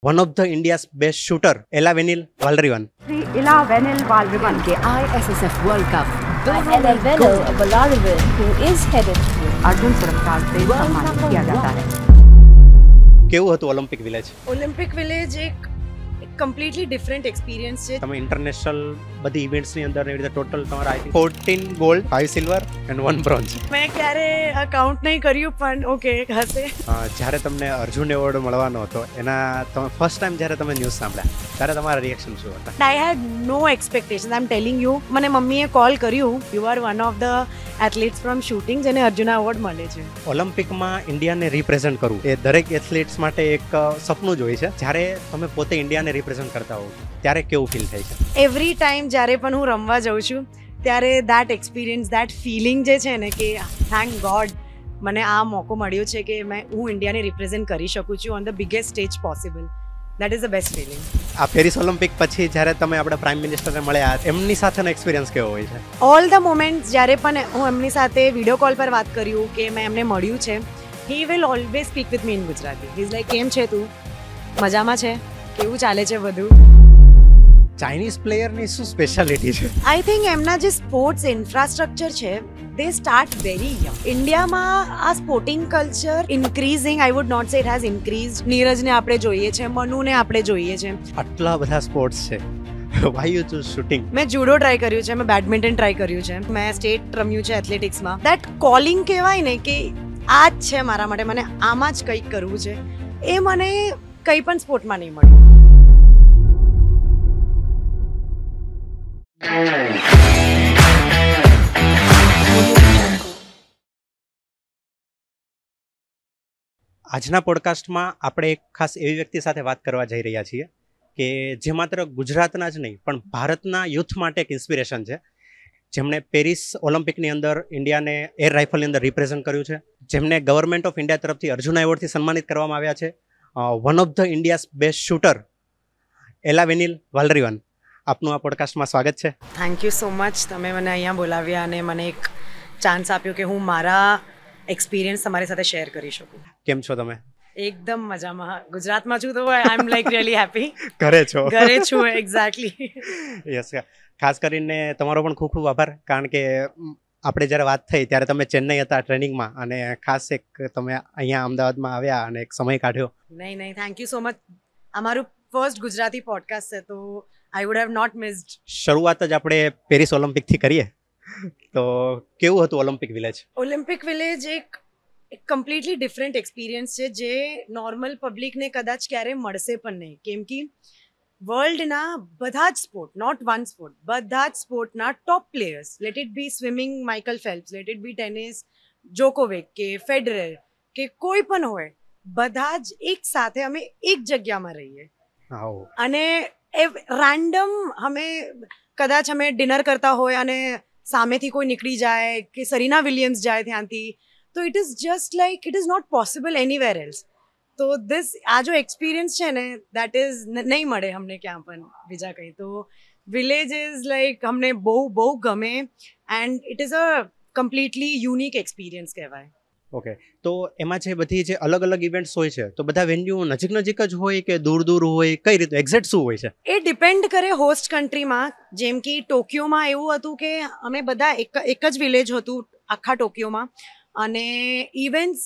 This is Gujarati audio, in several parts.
One of the India's best shooter, Ella Venil Valrivan. Sri Ella Venil Valrivan के ISSF World Cup Ella Venil Valrivan, who is headed to Arjun पुरस्कार से सम्मानित किया जाता है। કેવું હતું ઓલિમ્પિક વિલેજ? ઓલિમ્પિક વિલેજ એક કમ્પ્લીટલી ડિફરન્ટ એક્સપિરિયન્સ છે. તમે ઇન્ટરનેશનલ બધી ઇવેન્ટ્સ ની અંદર એવી રીતે ટોટલ તમારા આઈ 14 ગોલ્ડ 5 સિલ્વર એન્ડ 1 બ્રોન્ઝ. મેં ક્યારે કાઉન્ટ નહીં કર્યું પણ ઓકે હશે. જ્યારે તમને અર્જુન એવોર્ડ મળવાનો હતો એના તમે ફર્સ્ટ ટાઈમ જ્યારે તમે ન્યૂઝ સાંભળ્યા ત્યારે તમારા રિએક્શન શું હતા? I had no expectation. I am telling you, મને મમ્મીએ કોલ કર્યું, you are one of the athletes from shooting જેને અર્જુન એવોર્ડ મળે છે. ઓલિમ્પિકમાં ઇન્ડિયાને રિપ્રેઝન્ટ કરવું એ દરેક એથ્લીટ્સ માટે એક સપનું જ હોય છે. જ્યારે તમે પોતે ઇન્ડિયાને રિપ્રેઝન્ટ કરતા હો ત્યારે કેવું ફીલ થાય છે? એવરી ટાઈમ જ્યારે પણ હું રમવા જાઉં છું ત્યારે દેટ એક્સપિરિયન્સ, દેટ ફિલિંગ જે છે ને કે થેન્ક ગોડ મને આ મોકો મળ્યો છે કે હું ઇન્ડિયાને રિપ્રેઝન્ટ કરી શકું છું on the biggest stage possible. That is the best feeling. આ પેરિસ ઓલિમ્પિક પછી જ્યારે તમે આપણા પ્રાઇમ મિનિસ્ટરને મળ્યા એમની સાથેનો એક્સપિરિયન્સ કેવો હોય છે? ઓલ ધ મોમેન્ટ્સ જ્યારે પણ હું એમની સાથે વિડીયો કોલ પર વાત કર્યું કે મેં એમને મળ્યું છે, he will always speak with me in Gujarati. He is like કેમ છે તું, મજામાં છે, કેવું ચાલે છે બધું. ચાઇનીઝ પ્લેયરની શું સ્પેશિયાલિટી છે? આઈ થિંક એમના જે સ્પોર્ટ્સ ઇન્ફ્રાસ્ટ્રક્ચર છે દે સ્ટાર્ટ વેરી યંગ. ઇન્ડિયામાં આ sporting culture increasing, I would not say it has increase. નીરજને આપણે જોઈએ છે, મનુને આપણે જોઈએ છે. આટલા બધા સ્પોર્ટ્સ છે, વાય યુ ચૂઝ શૂટિંગ? મેં જુડો ટ્રાય કર્યું છે, મેં બેડમિન્ટન ટ્રાય કર્યું છે, મેં સ્ટેટ રમ્યું છે એથ્લેટિક્સમાં. દેટ કોલિંગ કહેવાય ને કે આ જ છે મારા માટે, મને આમાં જ કંઈક કરવું છે, એ મને કંઈ પણ સ્પોર્ટમાં નહીં મળ્યું. આજના પોડકાસ્ટમાં આપણે એક ખાસ એવી વ્યક્તિ સાથે વાત કરવા જઈ રહ્યા છીએ કે જે માત્ર ગુજરાતના જ નહીં પણ ભારતના યુથ માટે એક ઇન્સ્પિરેશન છે. જેમણે પેરિસ ઓલિમ્પિકની અંદર ઇન્ડિયાને એર રાઇફલની અંદર રિપ્રેઝન્ટ કર્યું છે, જેમને ગવર્મેન્ટ ઓફ ઇન્ડિયા તરફથી અર્જુન એવોર્ડથી સન્માનિત કરવામાં આવ્યા છે. One of the India's best shooter એલા વેનિલ વાલરીવન, આપનું આ પોડકાસ્ટમાં સ્વાગત છે. Thank you so much. તમે મને અહીંયા બોલાવ્યા અને મને એક ચાન્સ આપ્યો કે હું મારા એક્સપિરિયન્સ તમારી સાથે શેર કરી શકું. કેમ છો તમે? એકદમ મજામાં. ગુજરાતમાં છું તો આઈ એમ લાઈક રિયલી હેપી. ઘરે છો? ઘરે છું, એક્ઝેક્ટલી. યસ. ખાસ કરીને તમારો પણ ખૂબ ખૂબ આભાર, કારણ કે આપણે જ્યારે વાત થઈ ત્યારે તમે ચેન્નઈ હતા ટ્રેનિંગમાં અને ખાસ એક તમે અહીંયા અમદાવાદમાં આવ્યા અને એક સમય કાઢ્યો. નહીં, થેન્ક યુ સો મચ. અમારું ફર્સ્ટ ગુજરાતી પોડકાસ્ટ છે તો I would have not missed. શરૂઆત જ આપણે પેરિસ ઓલિમ્પિકથી કરીએ તો કેવું હતું ઓલિમ્પિક વિલેજ? ઓલિમ્પિક વિલેજ એક કમ્પ્લીટલી ડિફરન્ટ એક્સપિરિયન્સ છે જે નોર્મલ પબ્લિકને કદાચ ક્યારે મળશે પણ નહીં. કેમ કે વર્લ્ડના બધા જ સ્પોર્ટ, નોટ વન સ્પોર્ટ, બધા જ સ્પોર્ટના top players, let it be swimming Michael Phelps, let it be tennis Djokovic કે ફેડરર કે કોઈ પણ હોય, બધા જ એક સાથે અમે એક જગ્યામાં રહીએ અને એ રેન્ડમ અમે કદાચ અમે ડિનર કરતા હોય અને સામેથી કોઈ નીકળી જાય કે સરીના વિલિયમ્સ જાય ત્યાંથી, તો it is just like it is not possible anywhere else. તો આ જો એક્સપિરિયન્સ છે ને દેટ ઇઝ નહીં મળે અમને ક્યાં પણ બીજા કંઈ. તો વિલેજ ઇઝ લાઈક અમને બહુ ગમે and it is a completely unique experience કહેવાય. ઓકે, તો એમાં જે બધી જે અલગ અલગ ઇવેન્ટ્સ હોય છે તો બધા વેન્યુ નજીક જ હોય કે દૂર હોય, કઈ રીતે એક્ઝેક્ટ શું હોય છે? એ ડિપેન્ડ કરે હોસ્ટ કન્ટ્રીમાં. જેમ કે ટોક્યોમાં એવું હતું કે અમે બધા એક જ વિલેજ હતું આખા ટોક્યોમાં અને ઇવેન્ટ્સ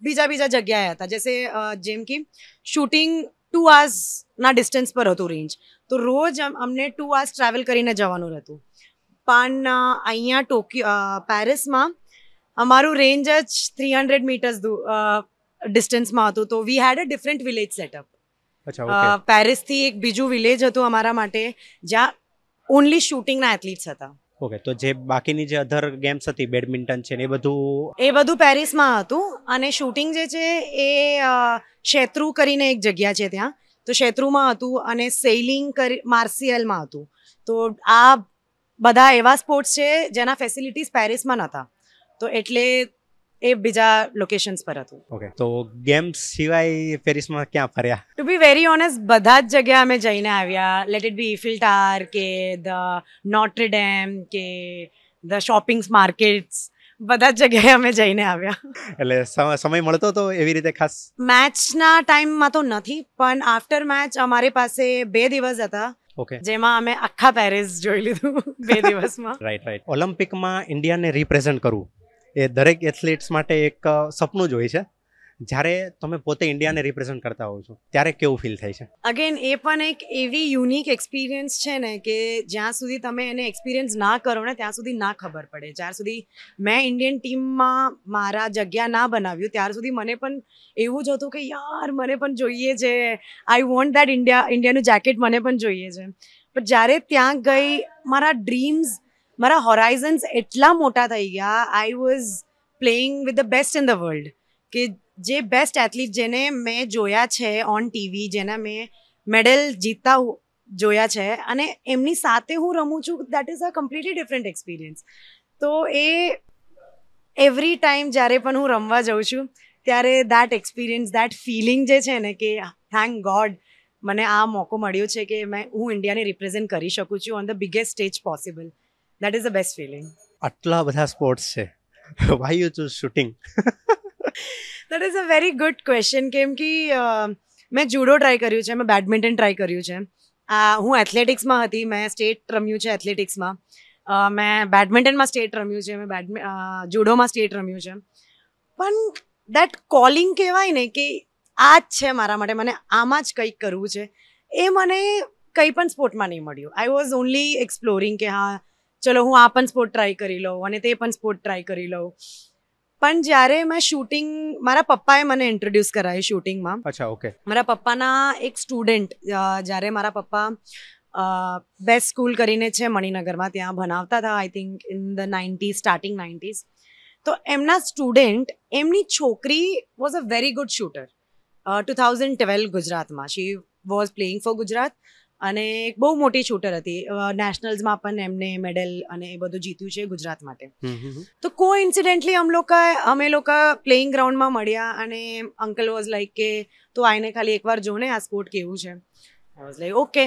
બીજા જગ્યાએ હતા. જેમ કે શૂટિંગ 2 hours ડિસ્ટન્સ પર હતું રેન્જ, તો રોજ અમને 2 hours ટ્રાવેલ કરીને જવાનું હતું. પણ અહીંયા પેરિસમાં અમારું રેન્જ જ 300 meters ડિસ્ટન્સમાં હતું, તો વી હેડ અ ડિફરન્ટ વિલેજ સેટઅપ. પેરિસથી એક બીજું વિલેજ હતું અમારા માટે જ્યાં ઓનલી શૂટિંગના એથ્લીટ્સ હતા. ઓકે, તો જે બાકીની જે અધર ગેમ્સ હતી, બેડમિન્ટન છે ને એ બધું પેરિસમાં હતું અને શૂટિંગ જે છે એ શેત્રુ કરીને એક જગ્યા છે ત્યાં, તો શેત્રુમાં હતું અને સેઇલિંગ માર્સિયલમાં હતું. તો આ બધા એવા સ્પોર્ટ્સ છે જેના ફેસિલિટીઝ પેરિસમાં નહોતા, તો એટલે એ બીજા લોકેશન્સ પર હતું. ઓકે, તો ગેમ્સ સિવાય પેરિસમાં ક્યાં ફર્યા? ટુ બી વેરી ઓનેસ્ટ બધા જ જગ્યા અમે જઈને આવ્યા. લેટ ઇટ બી ઈફિલ ટાવર કે ધ નોટ્રે ડેમ કે ધ શોપિંગ માર્કેટ્સ, બધા જ જગ્યાએ અમે જઈને આવ્યા. એટલે સમય મળતો તો એવી રીતે ખાસ? મેચના ટાઈમમાં તો નથી, પણ આફ્ટર મેચ અમારી પાસે 2 દિવસ હતા, ઓકે, જેમાં અમે આખા પેરિસ જોઈ લીધું 2 દિવસમાં. રાઈટ. ઓલિમ્પિકમાં ઇન્ડિયાને રિપ્રેઝન્ટ કરવું એ દરેક એથ્લીટ્સ માટે એક સપનું જ હોય છે. જ્યારે તમે પોતે ઇન્ડિયાને રિપ્રેઝન્ટ કરતા હોવ છો ત્યારે કેવું ફીલ થાય છે? અગેન એ પણ એક એવી યુનિક એક્સપિરિયન્સ છે ને કે જ્યાં સુધી તમે એને એક્સપિરિયન્સ ના કરો ને ત્યાં સુધી ના ખબર પડે. જ્યાં સુધી મેં ઇન્ડિયન ટીમમાં મારા જગ્યા ના બનાવ્યું ત્યાર સુધી મને પણ એવું જ હતું કે યાર મને પણ જોઈએ છે, આઈ વોન્ટ દેટ ઇન્ડિયાનું જેકેટ મને પણ જોઈએ છે. પણ જ્યારે ત્યાં ગઈ મારા ડ્રીમ્સ, મારા હોરાઇઝન્સ એટલા મોટા થઈ ગયા. I was playing with the best in the world, કે જે બેસ્ટ એથ્લીટ જેને મેં જોયા છે ઓન ટીવી, જેના મેં મેડલ જીતતા જોયા છે, અને એમની સાથે હું રમું છું, that is a completely different experience. તો એ એવરી ટાઈમ જ્યારે પણ હું રમવા જાઉં છું ત્યારે દેટ એક્સપિરિયન્સ, દેટ ફિલિંગ જે છે ને કે થેન્ક ગોડ મને આ મોકો મળ્યો છે કે હું ઇન્ડિયાને રિપ્રેઝેન્ટ કરી શકું છું on the biggest stage possible. That is the best feeling. આટલા બધા સ્પોર્ટ્સ છે, why you choose shooting? That is a very good question. કેમ કે મેં જુડો ટ્રાય કર્યું છે, મેં બેડમિન્ટન ટ્રાય કર્યું છે, હું એથ્લેટિક્સમાં હતી, મેં સ્ટેટ રમ્યું છે એથ્લેટિક્સમાં, મેં બેડમિન્ટનમાં સ્ટેટ રમ્યું છે, મેં જુડોમાં સ્ટેટ રમ્યું છે. પણ દેટ કોલિંગ કહેવાય ને કે આ જ છે મારા માટે, મને આમાં જ કંઈક કરવું છે, એ મને કંઈ પણ સ્પોર્ટમાં નહીં મળ્યું. આઈ વોઝ ઓનલી એક્સપ્લોરિંગ કે હા ચલો હું આ પણ સ્પોર્ટ ટ્રાય કરી લઉં અને તે પણ સ્પોર્ટ ટ્રાય કરી લઉં. પણ જ્યારે મેં શૂટિંગ, મારા પપ્પાએ મને ઇન્ટ્રોડ્યુસ કરાવી શૂટિંગમાં. અચ્છા, ઓકે. મારા પપ્પાના એક સ્ટુડન્ટ, જ્યારે મારા પપ્પા બેસ્ટ સ્કૂલ કરીને છે મણિનગરમાં, ત્યાં ભણાવતા હતા I think in the 90s, starting 90s. તો એમના સ્ટુડન્ટ, એમની છોકરી was a very good shooter. 2012 ગુજરાતમાં she was playing for Gujarat, અને એક બહુ મોટી શૂટર હતી. નેશનલ્સમાં પણ એમને મેડલ અને એ બધું જીત્યું છે ગુજરાત માટે. તો કોઇન્સિડન્ટલી અમે લોકો પ્લેઇંગ ગ્રાઉન્ડમાં મળ્યા, અને અંકલ વોઝ લાઈક કે તું આઈને ખાલી એકવાર જો ને આ સ્પોર્ટ કેવું છે. આઈ વોઝ લાઈક ઓકે.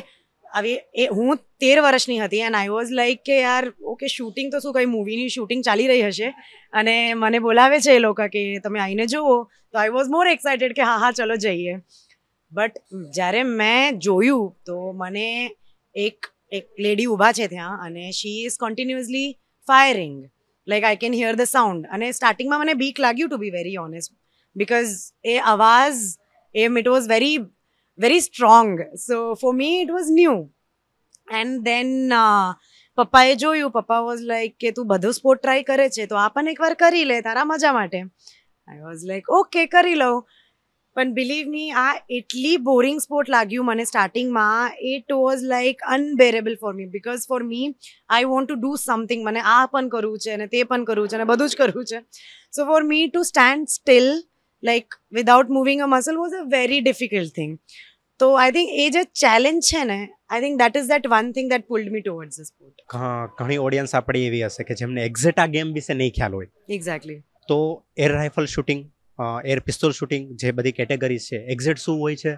હવે હું 13 વર્ષની હતી, એન્ડ આઈ વોઝ લાઈક કે યાર ઓકે શૂટિંગ તો શું, કંઈ મૂવીની શૂટિંગ ચાલી રહી હશે અને મને બોલાવે છે એ લોકો કે તમે આવીને જુઓ. તો આઈ વોઝ મોર એક્સાઇટેડ કે હા ચલો જઈએ. બટ જ્યારે મેં જોયું તો મને એક લેડી ઊભા છે ત્યાં, અને she is continuously firing, like I can hear the sound. અને સ્ટાર્ટિંગમાં મને બીક લાગ્યું to be very honest, because એ અવાજ it was very very strong. So for me it was new. And then પપ્પાએ જોયું, પપ્પા વોઝ લાઈક કે તું બધું સ્પોર્ટ ટ્રાય કરે છે તો આ પણ એકવાર કરી લે તારા મજા માટે. આઈ વોઝ લાઈક ઓકે કરી લઉં. પણ બિલીવ મી, આ એટલી બોરિંગ સ્પોર્ટ લાગ્યું મને સ્ટાર્ટિંગમાં. It was like unbearable for me, because for me I want to do something. મને આ પણ કરવું છે અને તે પણ કરવું છે અને બધું જ કરવું છે. So for me to stand still like without moving a muscle was a very difficult thing. તો આઈ થિંક એ જે ચેલેન્જ છે ને, I think that is that one thing that pulled me towards the sport. ઘણી ઓડિયન્સ આપણી એવી હશે કે જેમને એક્ઝેક્ટ આ ગેમ વિશે નહીં ખ્યાલ હોય. એક્ઝેક્ટલી. તો air rifle shooting, air pistol shooting, જે બધી કેટેગરીઝ છે, એક્ઝેક્ટ શું હોય છે,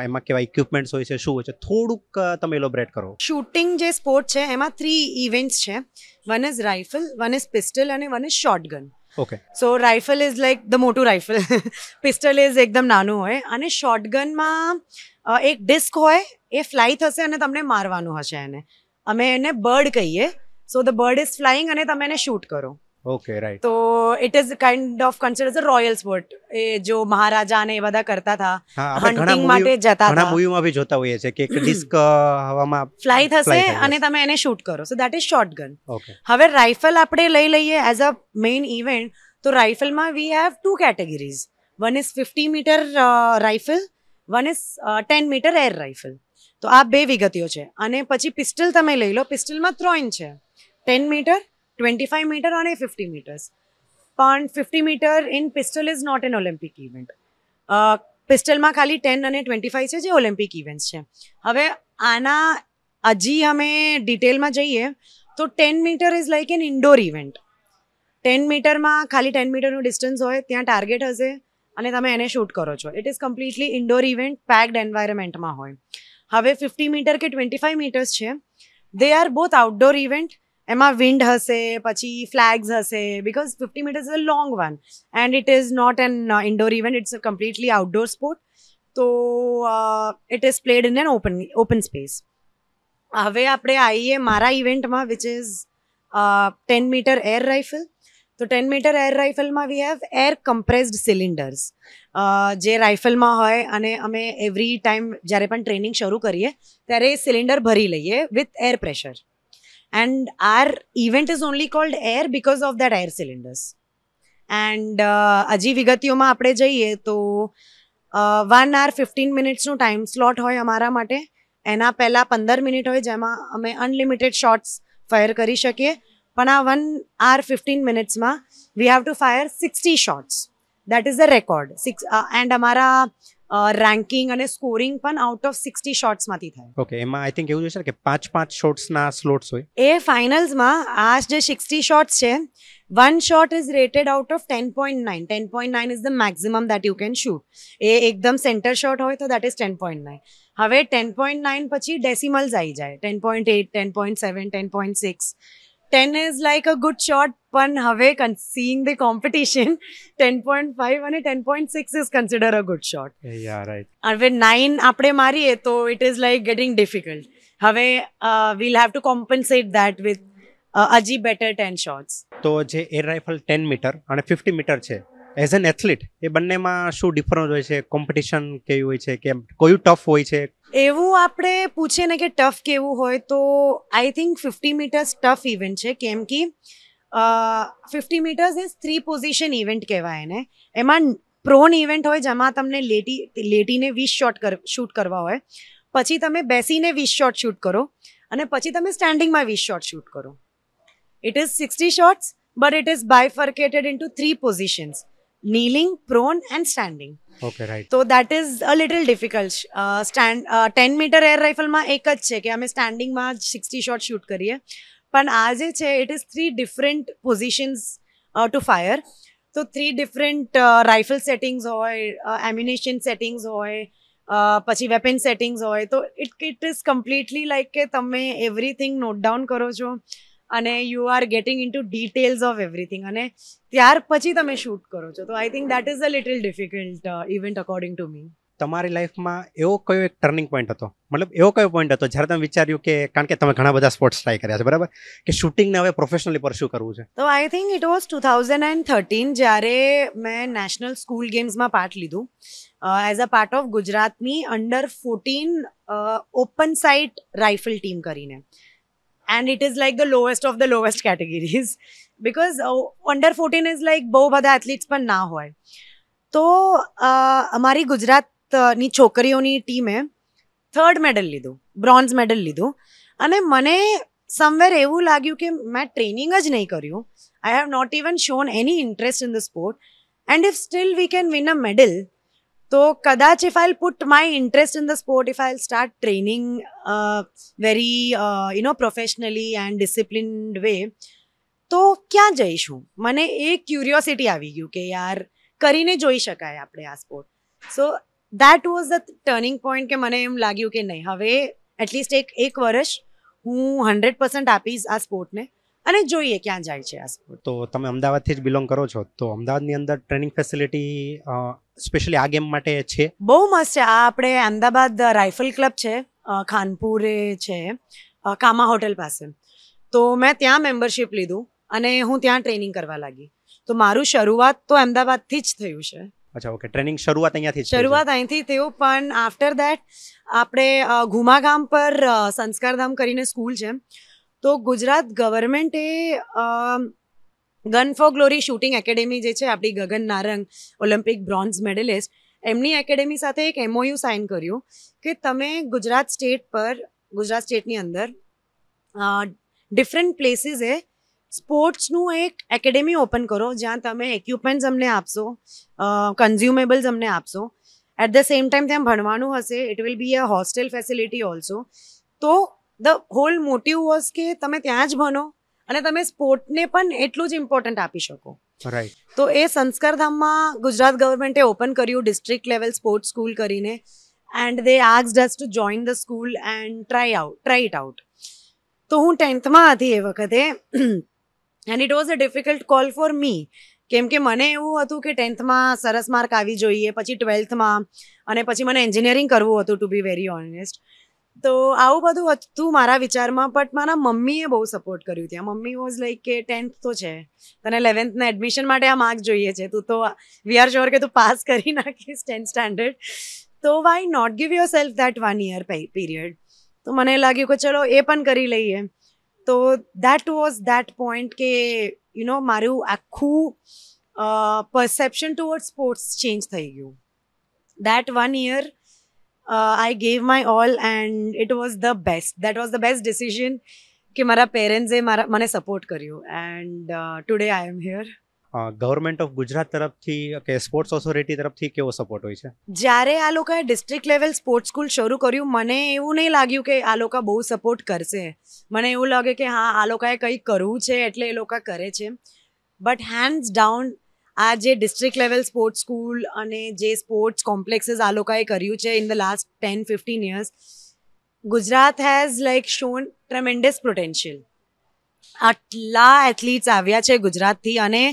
એમાં કેવા ઇક્વિપમેન્ટ્સ હોય છે, શું હોય છે, થોડુંક તમે એલોબરેટ કરો. શૂટિંગ જે સ્પોર્ટ છે એમાં 3 ઇવેન્ટ્સ છે. One is rifle, one is pistol અને one is shotgun. Okay. So rifle is like the મોટું રાઇફલ, પિસ્ટલ ઇઝ એકદમ નાનું હોય, અને શોટગનમાં એક ડિસ્ક હોય, એ ફ્લાય થશે અને તમને મારવાનું હશે એને. અમે એને બર્ડ કહીએ. So the bird is flying અને તમે એને શૂટ કરો. Okay, right. તો it is kind of considered as a royal sport. એ જો મહારાજા ને એ બધા કરતા હતા, હન્ટિંગ માટે જતા હતા. ઘણા મૂવીમાં બી જોતા હોઈએ છે કે એક ડિસ્ક હવામાં ફ્લાય થશે અને તમે એને શૂટ કરો. So that is shotgun. Okay. હવે રાઇફલ આપણે લઈ લઈએ એઝ અ મેઇન ઇવેન્ટ. તો રાઇફલમાં we have 2 categories. One is 50 meter rifle, one is 10 meter air rifle. તો આ 2 વિગતીઓ છે. અને પછી પિસ્ટલ તમે લઈ લો. પિસ્ટલમાં 3 છે, 10 મીટર, 25 મીટર અને 50 મીટર્સ. પણ 50 meter in pistol is not an Olympic event. પિસ્ટલમાં ખાલી 10 અને 25 છે જે ઓલિમ્પિક ઇવેન્ટ્સ છે. હવે આના હજી અમે ડિટેલમાં જઈએ તો 10 meter is like an indoor event. 10 મીટરમાં ખાલી 10 મીટરનું ડિસ્ટન્સ હોય, ત્યાં ટાર્ગેટ હશે અને તમે એને શૂટ કરો છો. It is completely indoor event, packed એન્વાયરમેન્ટમાં હોય. હવે 50 મીટર કે 25 મીટર્સ છે, they are both outdoor event એમાં વિન્ડ હશે, પછી ફ્લેગ્સ હશે, because 50 meters is a long one and it is not an indoor event, it's a completely outdoor sport. તો it is played in an open space. હવે આપણે આવીએ મારા ઇવેન્ટમાં, which is 10 meter air rifle. તો 10 meter એર રાઇફલમાં we have air compressed cylinders, જે રાઇફલમાં હોય, અને અમે એવરી ટાઈમ જ્યારે પણ ટ્રેનિંગ શરૂ કરીએ ત્યારે સિલિન્ડર ભરી લઈએ with air pressure. And our event is only called air because of that air cylinders. And હજી વિગતીઓમાં આપણે જઈએ તો 1 hour 15 minutesનું ટાઈમ સ્લોટ હોય અમારા માટે. એના પહેલાં 15 મિનિટ હોય જેમાં અમે અનલિમિટેડ શોટ્સ ફાયર કરી શકીએ. પણ આ 1 hour 15 minutesમાં we have to fire 60 shots. That is the record. And અમારા રેન્કિંગ અને સ્કોરિંગ પણ આઉટ ઓફ 60 શોટ્સમાંથી થાય. ઓકે, એમાં આઈ થિંક એવું છે કે 5 શોટ્સના સ્લોટ્સ હોય. એ ફાઇનલ્સમાં આ જે 60 શોટ્સ છે, 1 shot is rated out of 10.9. 10.9 is the maximum that you can shoot. એ એકદમ સેન્ટર શોટ હોય તો દેટ ઇઝ 10.9. હવે 10.9 પછી ડેસિમલ્સ આવી જાય, 10.8, 10.7, 10.6. 10 is like a good shot, પણ હવે seeing the competition, 10.5 અને 10.6 is considered a good shot. Yeah, right. હવે 9 આપણે મારીએ તો it is like getting difficult. હવે we'll have to compensate that with હજી બેટર 10 shots. તો જે એર રાઇફલ 10 meter અને 50 meter છે, એઝ એન એથ્લીટ એ બંનેમાં શું ડિફરન્સ હોય છે? કોમ્પિટિશન કેવી હોય છે, કે કયું ટફ હોય છે? એવું આપણે પૂછીએ ને કે ટફ કેવું હોય, તો I think 50 meters tough event છે, કેમ કે 50 meters ઇઝ 3 position ઇવેન્ટ કહેવાય એને. એમાં પ્રોન ઇવેન્ટ હોય જેમાં તમને લેટીને 20 શોટ શૂટ કરવા હોય, પછી તમે બેસીને 20 શોટ શૂટ કરો, અને પછી તમે સ્ટેન્ડિંગમાં 20 શોટ શૂટ કરો. It is 60 shots, but it is bifurcated into 3 positions: kneeling, prone, and standing. Okay, right. So that is a little difficult. 10 meter air rifle માં એક જ છે કે અમે સ્ટેન્ડિંગમાં 60 શોટ શૂટ કરીએ, પણ આ જે છે it is 3 different positions to fire. તો 3 different rifle settings હોય, ammunition settings હોય, પછી વેપન સેટિંગ્સ હોય. તો ઇટ ઇઝ કમ્પ્લીટલી લાઈક કે તમે એવરીથિંગ નોટ ડાઉન કરો છો અને you are getting into details of everything, અને ત્યાર પછી તમે શૂટ કરો છો. તો I think that is a little difficult event according to me. તમારી લાઈફમાં એવો કયો એક ટર્નિંગ પોઈન્ટ હતો, મતલબ એવો કયો પોઈન્ટ હતો જ્યારે તમે વિચાર્યું કે, કારણ કે તમે ઘણા બધા સ્પોર્ટ્સ ટ્રાય કર્યા છે, બરાબર, કે શૂટિંગને હવે પ્રોફેશનલી પરસ્યુ કરવું છે? તો આઈ થિંક ઇટ વોઝ 2013 જ્યારે મેં નેશનલ સ્કૂલ ગેમ્સમાં પાર્ટ લીધું એઝ અ પાર્ટ ઓફ ગુજરાતની under 14 open site rifle team કરીને. And it is like the lowest of the lowest categories because under 14 is like બહુ બધા એથ્લીટ્સ પણ ના હોય. તો અમારી ગુજરાતની છોકરીઓની ટીમે 3rd medal લીધું, બ્રોન્ઝ મેડલ લીધું. અને મને સમવેર એવું લાગ્યું કે મેં ટ્રેનિંગ જ નહીં કર્યું, I have not even shown any interest in the sport, and if still we can win a medal, તો કદાચ if I'll put my interest in the sport, if I'll start training very professionally and disciplined way, તો ક્યાં જઈશું? મને એ ક્યુરિયોસિટી આવી ગયું કે યાર કરીને જોઈ શકાય આપણે આ sport. So that was the turning point કે મને એમ લાગ્યું કે નહીં, હવે એટલીસ્ટ એક વર્ષ હું 100% આપીશ આ સ્પોર્ટને અને જોઈએ ક્યાં જાય છે આ સ્પોર્ટ. તો તમે અમદાવાદથી જ બિલોંગ કરો છો, તો અમદાવાદની અંદર ટ્રેનિંગ ફેસિલિટી સ્પેશિયલી આ ગેમ માટે છે? બહુ મસ્ત છે. આ આપણે અમદાવાદ રાઇફલ ક્લબ છે, ખાનપુરે છે, કામા હોટેલ પાસે. તો મેં ત્યાં મેમ્બરશિપ લીધું અને હું ત્યાં ટ્રેનિંગ કરવા લાગી. તો મારું શરૂઆત તો અમદાવાદથી જ થયું છે. અચ્છા, ઓકે. ટ્રેનિંગ શરૂઆત અહીંયાથી જ? શરૂઆત અહીંથી થયું, પણ આફ્ટર દેટ આપણે ઘુમા ગામ પર સંસ્કારધામ કરીને સ્કૂલ છે, તો ગુજરાત ગવર્મેન્ટે Gun for Glory shooting academy જે છે આપણી Gagan Narang Olympic bronze medalist, એમની એકેડેમી સાથે એક MOU સાઇન કર્યું કે તમે ગુજરાત સ્ટેટની અંદર ડિફરન્ટ પ્લેસીસે સ્પોર્ટ્સનું એક એકેડેમી ઓપન કરો જ્યાં તમે ઇક્વિપમેન્ટ્સ અમને આપશો, કન્ઝ્યુમેબલ્સ અમને આપશો, એટ ધ સેમ ટાઈમ ત્યાં ભણવાનું હશે, it will be a hostel facility also. તો ધ હોલ મોટિવ વોઝ કે તમે ત્યાં જ ભણો અને તમે સ્પોર્ટને પણ એટલું જ ઇમ્પોર્ટન્ટ આપી શકો. રાઈટ. તો એ સંસ્કારધામમાં ગુજરાત ગવર્મેન્ટે ઓપન કર્યું ડિસ્ટ્રિક્ટ લેવલ સ્પોર્ટ્સ સ્કૂલ કરીને, and they asked us to join the school and try it out. તો હું 10th માં હતી એ વખતે and it was a difficult call for me, કેમ કે મને એવું હતું કે 10th માં સરસ માર્ક આવી જોઈએ, પછી 12th માં, અને પછી મને એન્જિનિયરિંગ કરવું હતું, ટુ બી વેરી ઓનેસ્ટ. તો આવું બધું હતું મારા વિચારમાં, બટ મારા મમ્મીએ બહુ સપોર્ટ કર્યું ત્યાં. મમ્મી વોઝ લાઈક કે 10th તો છે, તને 11thના એડમિશન માટે આ માર્ક જોઈએ છે, તું તો વી આર શ્યોર કે તું પાસ કરી નાખીશ 10th સ્ટાન્ડર્ડ, તો why not give yourself that 1 year period. તો મને લાગ્યું કે ચલો એ પણ કરી લઈએ. તો દેટ વોઝ દેટ પોઈન્ટ કે મારું આખું પરસેપ્શન ટુવર્ડ સ્પોર્ટ્સ ચેન્જ થઈ ગયું. That 1 year I gave my all and it was the best. That was the best decision કે મારા પેરેન્ટ્સે મને સપોર્ટ કર્યું and today I am here. Government of Gujarat તરફથી કે સ્પોર્ટ્સ ઓથોરિટી તરફથી કેવો સપોર્ટ હોય છે? જ્યારે આ લોકોએ ડિસ્ટ્રિક્ટ લેવલ સ્પોર્ટ્સ સ્કૂલ શરૂ કર્યું, મને એવું નહીં લાગ્યું કે આ લોકો બહુ સપોર્ટ કરશે. મને એવું લાગે કે હા, આ લોકોએ કંઈ કરવું છે એટલે એ લોકો કરે છે. બટ હેન્ડ્સ ડાઉન આ જે ડિસ્ટ્રિક્ટ લેવલ સ્પોર્ટ્સ સ્કૂલ અને જે સ્પોર્ટ્સ કોમ્પ્લેક્સીસ આ લોકોએ કર્યું છે in the last 10-15 years, Gujarat has like shown tremendous potential. આટલા એથ્લીટ્સ આવ્યા છે ગુજરાતથી, અને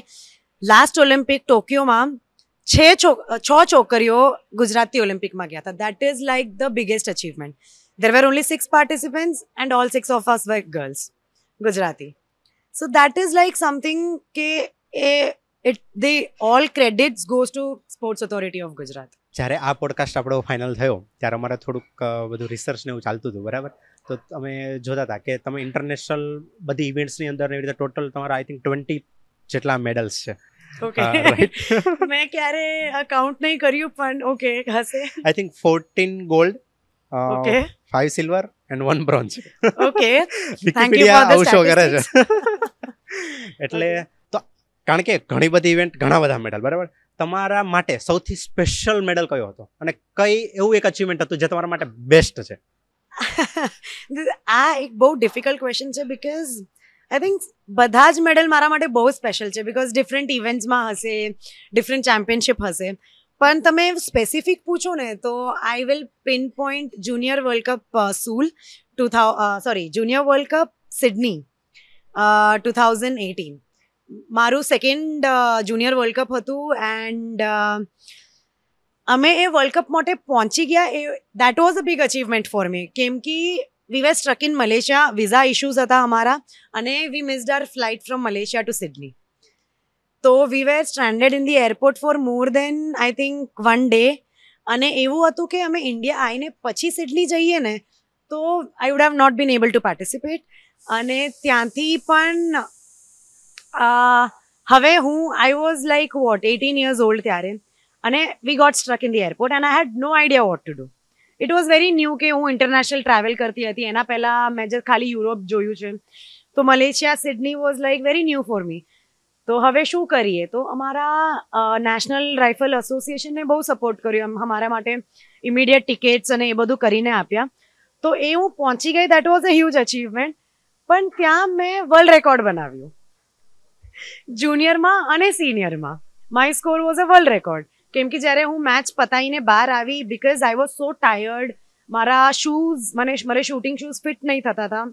લાસ્ટ ઓલિમ્પિક ટોક્યોમાં 6 છોકરીઓ ગુજરાતથી ઓલિમ્પિકમાં ગયા હતા. That is like the biggest achievement. There were only 6 participants and all 6 of us were girls, Gujarati. So that is like something કે they all credits goes to Sports Authority of Gujarat. જ્યારે આ પોડકાસ્ટ આપણો ફાઇનલ થયો ત્યારે અમારે થોડુંક બધું રિસર્ચ ને એવું ચાલતું હતું, બરાબર? તો અમે જોતા હતા કે તમે ઇન્ટરનેશનલ બધી ઇવેન્ટ્સની અંદર એવી રીતે ટોટલ તમારા આઈ થિંક 20 જેટલા મેડલ્સ છે. ઓકે, મેં ક્યારે કાઉન્ટ નહીં કર્યું, પણ ઓકે હશે. I think 14 gold, okay, 5 silver and 1 bronze. Okay, Wikipedia આવું શો કરે છે. એટલે તો કારણ કે ઘણી બધી ઇવેન્ટ, ઘણા બધા મેડલ, બરાબર? તમારા માટે સૌથી સ્પેશિયલ મેડલ કયો હતો અને કઈ એવું એક અચીવમેન્ટ હતું જે તમારા માટે બેસ્ટ છે? આ એક બહુ ડિફિકલ્ટ ક્વેશ્ચન છે, બીકોઝ આઈ થિંક બધા જ મેડલ મારા માટે બહુ સ્પેશિયલ છે, બીકોઝ ડિફરન્ટ ઇવેન્ટ્સમાં હશે, ડિફરન્ટ ચેમ્પિયનશિપ હશે. પણ તમે સ્પેસિફિક પૂછો ને તો I will pin point junior world cup Seoul junior world cup Sydney 2018. મારું સેકન્ડ જુનિયર વર્લ્ડ કપ હતું એન્ડ અમે એ વર્લ્ડ કપ માટે પહોંચી ગયા. That was a big achievement for me, કેમ કે we were struck in Malaysia. Visa issues હતા અમારા અને we missed our flight from Malaysia to Sydney. તો we were stranded in the airport for more than I think 1 day. અને એવું હતું કે અમે ઇન્ડિયા આવીને પછી સિડની જઈએ ને તો I would have not been able to participate. અને ત્યાંથી પણ હવે I was like 18 years old ત્યારે, અને we got struck in the airport and I had no idea what to do. It was very new કે હું ઇન્ટરનેશનલ ટ્રાવેલ કરતી હતી. એના પહેલાં મેં જે ખાલી યુરોપ જોયું છે, તો Malaysia Sydney was like very new for me. તો હવે શું કરીએ? તો અમારા નેશનલ રાઇફલ એસોસિએશને બહુ સપોર્ટ કર્યો અમારા માટે, ઇમિડિયેટ ટિકિટ્સ અને એ બધું કરીને આપ્યા. તો એ હું પહોંચી ગઈ. That was a huge achievement. પણ ત્યાં મેં વર્લ્ડ રેકોર્ડ બનાવ્યું જુનિયરમાં અને સિનિયરમાં. My score was a world record, કેમ કે જ્યારે હું મેચ પતાવીને બહાર આવી, because I was so tired. મારા શૂઝ, મારે શૂટિંગ શૂઝ ફિટ નહીં થતા હતા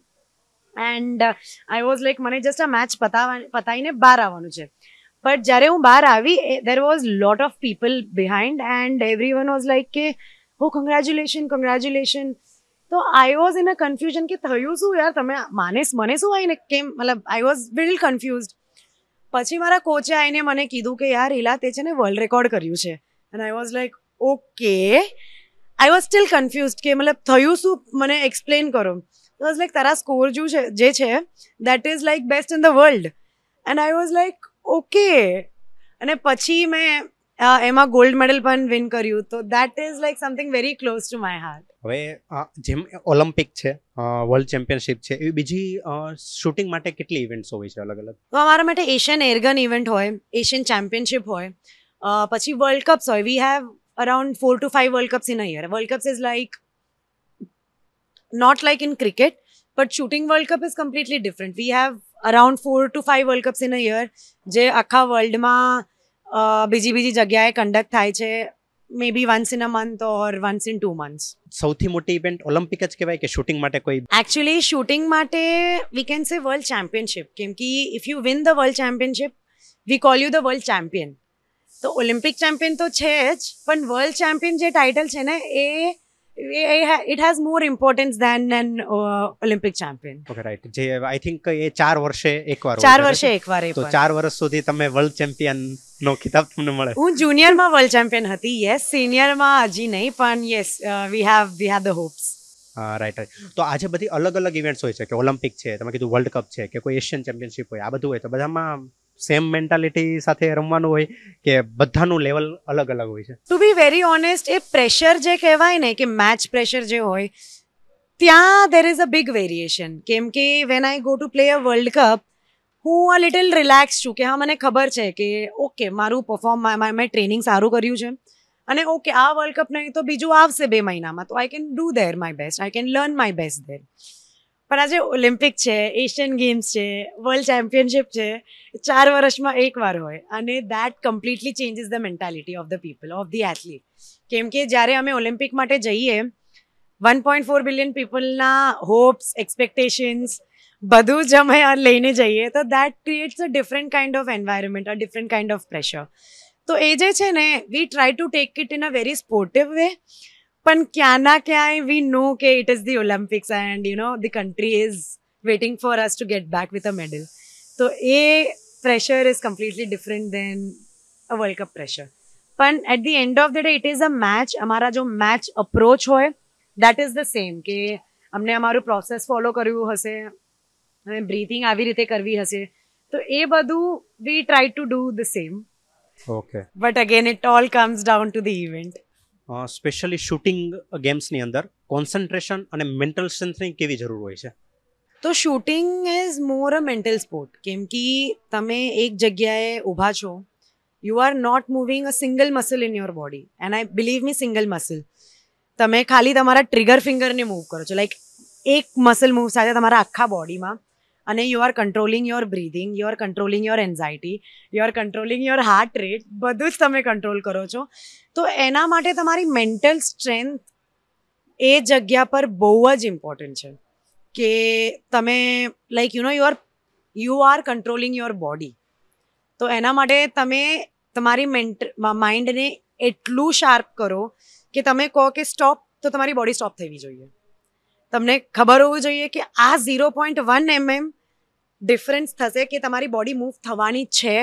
એન્ડ આઈ વોઝ લાઈક મને જસ્ટ આ મેચ પતાવીને બહાર આવવાનું છે. બટ જ્યારે હું બહાર આવી, there was lot of people behind and every one was like કે હો કોંગ્રેચ્યુલેશન. તો I was in a confusion કે થયું શું યાર, તમે મને શું આવીને કેમ, મતલબ આઈ વોઝ બિલ કન્ફ્યુઝડ. પછી મારા કોચે આવીને મને કીધું કે યાર ઈલા, તે છે ને વર્લ્ડ રેકોર્ડ કર્યું છે. And I was like okay. I was steel confused કે મતલબ થયું શું, મને એક્સપ્લેન કરો. It was like તારા સ્કોર જે છે that is like best in the world. And I was like okay. અને પછી મેં એમાં ગોલ્ડ મેડલ પણ વિન કર્યું. તો that is like something very close to my heart. હવે જેમ ઓલિમ્પિક છે, વર્લ્ડ ચેમ્પિયનશિપ છે, એવી બીજી શૂટિંગ માટે કેટલી ઇવેન્ટ્સ હોય છે અલગ અલગ? તો અમારા માટે એશિયન એરગન ઇવેન્ટ હોય, એશિયન ચેમ્પિયનશિપ હોય, પછી વર્લ્ડ કપ્સ હોય. We have around 4 to 5 world cups in a year. World cups is like not like in cricket, but shooting World Cup is completely different. We have around 4 to 5 World Cups in a year, જે આખા વર્લ્ડમાં બીજી જગ્યાએ કન્ડક્ટ થાય છે. May be once in a month or once in 2 months. સૌથી મોટી ઇવેન્ટ ઓલિમ્પિક જ કહેવાય કે શૂટિંગ માટે કોઈ? Actually, shooting માટે we can say world championship. કેમ કે if you win the world championship, we call you the world champion. તો ઓલિમ્પિક ચેમ્પિયન તો છે જ, પણ વર્લ્ડ ચેમ્પિયન જે ટાઇટલ છે ને it has more importance than an Olympic champion. Okay right. જે આઈ થિંક એ 4 વર્ષે એકવાર 4 વર્ષે એકવાર એ તો પણ. 4 વર્ષ સુધી તમે વર્લ્ડ ચેમ્પિયન નો ખિતાબ તમને મળે. હું જુનિયરમાં વર્લ્ડ ચેમ્પિયન હતી, યસ. સિનિયરમાં હજી નહીં, પણ yes we have the hops. Right right. તો આજે બધી અલગ અલગ ઇવેન્ટ્સ હોય છે કે ઓલિમ્પિક છે, તમે કીધું વર્લ્ડ કપ છે, કે કોઈ એશિયન ચેમ્પિયનશિપ હોય, આ બધું હોય, તો બધામાં સેમ મેન્ટાલિટી સાથે રમવાનું હોય કે બધાનું લેવલ અલગ અલગ હોય છે? ટુ બી વેરી ઓનેસ્ટ, એ પ્રેશર જે કહેવાય ને કે મેચ પ્રેશર જે હોય, ત્યાં there is a big variation. કેમ કે when I go to play a world cup, હું અ લિટલ રિલેક્સ છું કે હા મને ખબર છે કે ઓકે મારું મેં ટ્રેનિંગ સારું કર્યું છે અને ઓકે આ વર્લ્ડ કપ નહીં તો બીજું આવશે 2 મહિનામાં, તો I can do there my best, I can learn my best there. પણ આજે ઓલિમ્પિક છે, એશિયન ગેમ્સ છે, વર્લ્ડ ચેમ્પિયનશિપ છે, 4 વર્ષમાં એકવાર હોય અને that completely changes the mentality of the people, of the athlete. કેમ કે જ્યારે અમે ઓલિમ્પિક માટે જઈએ, 1.4 બિલિયન પીપલના હોપ્સ, એક્સપેક્ટેશન્સ બધું જ અમે લઈને જઈએ, તો that creates a different kind of environment, a different kind of pressure. તો એ જે છે ને, we try to take it in a very sportive way. પણ ક્યાં ના ક્યાંય વી નો કે it is the Olympics and you know the country is waiting for us to get back with a medal. તો એ pressure is completely different than a world cup pressure. પણ at the end of the day it is a match. અમારા જો મેચ અપ્રોચ હોય દેટ ઇઝ ધ સેમ, કે અમને અમારું પ્રોસેસ ફોલો કરવું હશે અને બ્રીથિંગ આવી રીતે કરવી હશે, તો એ બધું we try to do the same. Okay. But again it all comes down to the event. Specially shooting ગેમ્સની અંદર કોન્સન્ટ્રેશન અને મેન્ટલ સ્ટ્રેન્થની કેવી જરૂર હોય છે? તો shooting is more a mental sport. કેમ કે તમે એક જગ્યાએ ઊભા છો, you are not moving a single muscle in your body, and I believe me single muscle. તમે ખાલી તમારા ટ્રિગર ફિંગરને મૂવ કરો છો, લાઈક એક મસલ મૂવ સાથે તમારા આખા બોડીમાં, અને you R controlling your breathing, you are controlling your anxiety, you are controlling your heart rate, બધું જ તમે કંટ્રોલ કરો છો. તો એના માટે તમારી મેન્ટલ સ્ટ્રેન્થ એ જગ્યા પર બહુ જ ઇમ્પોર્ટન્ટ છે કે તમે like you are controlling your body. તો એના માટે તમે તમારી માઇન્ડને એટલું શાર્પ કરો કે તમે કહો કે સ્ટોપ, તો તમારી બોડી સ્ટોપ થવી જોઈએ. તમને ખબર હોવું જોઈએ કે આ 0.1 mm ડિફરન્સ થશે કે તમારી બોડી મૂવ થવાની છે,